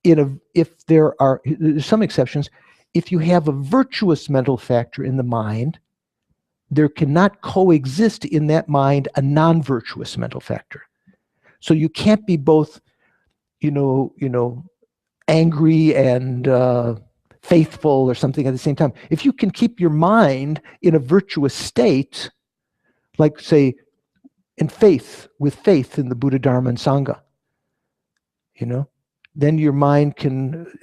S2: If there's some exceptions, if you have a virtuous mental factor in the mind, there cannot coexist in that mind a non-virtuous mental factor. So you can't be both, angry and faithful or something at the same time. If you can keep your mind in a virtuous state, like say with faith in the Buddha, Dharma, and Sangha, then your mind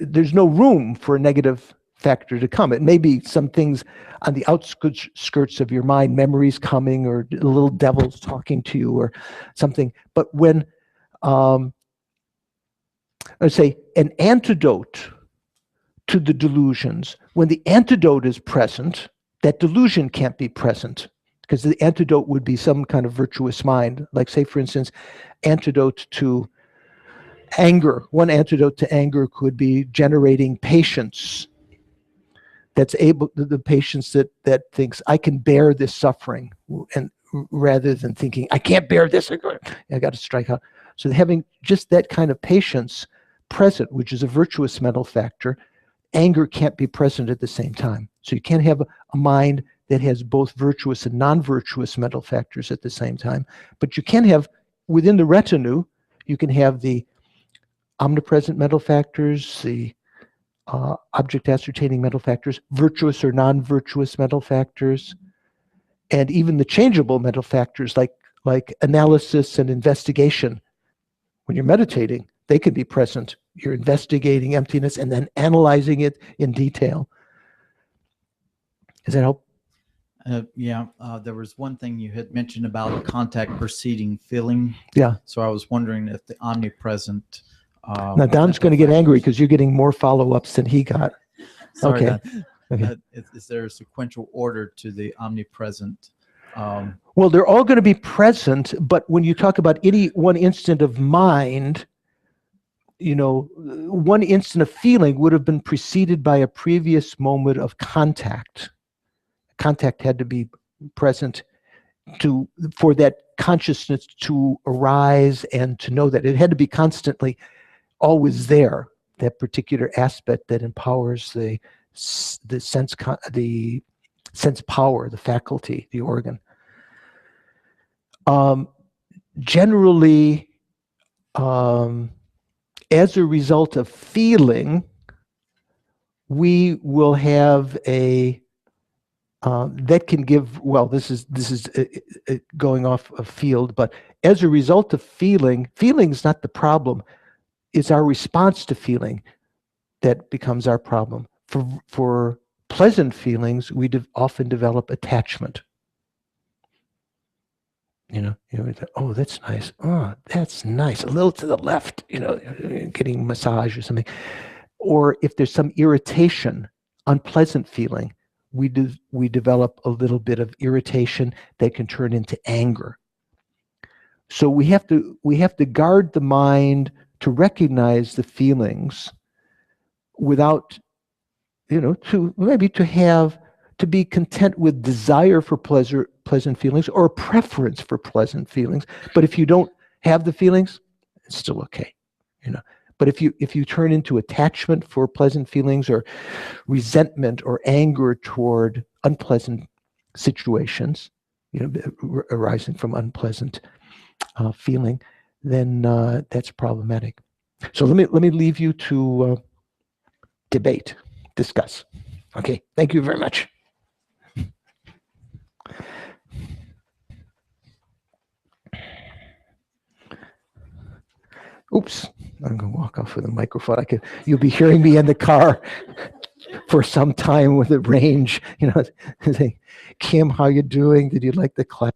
S2: there's no room for a negative factor to come. It may be some things on the outskirts of your mind, memories coming or little devils talking to you or something. But when, let's say, an antidote to the delusions, when the antidote is present, that delusion can't be present, because the antidote would be some kind of virtuous mind. Like, say, for instance, antidote to anger. One antidote to anger could be generating patience. That's able, the patience that thinks, I can bear this suffering, and rather than thinking, I can't bear this, I got to strike out. So having just that kind of patience present, which is a virtuous mental factor, anger can't be present at the same time. So you can't have a mind that has both virtuous and non-virtuous mental factors at the same time. But you can have, within the retinue, you can have the omnipresent mental factors, the object ascertaining mental factors, virtuous or non-virtuous mental factors, and even the changeable mental factors like analysis and investigation. When you're meditating, they can be present. You're investigating emptiness and then analyzing it in detail. Does that help?
S8: There was one thing you had mentioned about contact preceding feeling.
S2: Yeah.
S8: So I was wondering if the omnipresent.
S2: Now Don's going to get angry because you're getting more follow-ups than he got.
S8: Sorry,
S2: Okay.
S8: Don.
S2: Okay.
S8: Is there a sequential order to the omnipresent?
S2: Well, they're all going to be present, but when you talk about any one instant of mind, one instant of feeling would have been preceded by a previous moment of contact. Contact had to be present for that consciousness to arise and to know that it had to be constantly always there, that particular aspect that empowers the sense power, the faculty, the organ. Generally, as a result of feeling, we will have that can give, well, this is going off of field, but as a result of feeling is not the problem. It's our response to feeling that becomes our problem. For pleasant feelings, we often develop attachment. Oh, that's nice. Oh, that's nice. A little to the left, getting a massage or something. Or if there's some irritation, unpleasant feeling, we develop a little bit of irritation that can turn into anger. So we have to guard the mind to recognize the feelings without, to be content with desire for pleasant feelings or preference for pleasant feelings. But if you don't have the feelings, it's still okay, But if you turn into attachment for pleasant feelings or resentment or anger toward unpleasant situations, arising from unpleasant feeling, then that's problematic. So let me leave you to debate, discuss. Okay, thank you very much. Oops, I'm going to walk off with a microphone. You'll be hearing me in the car for some time with the range. Say, Kim, how you doing? Did you like the class?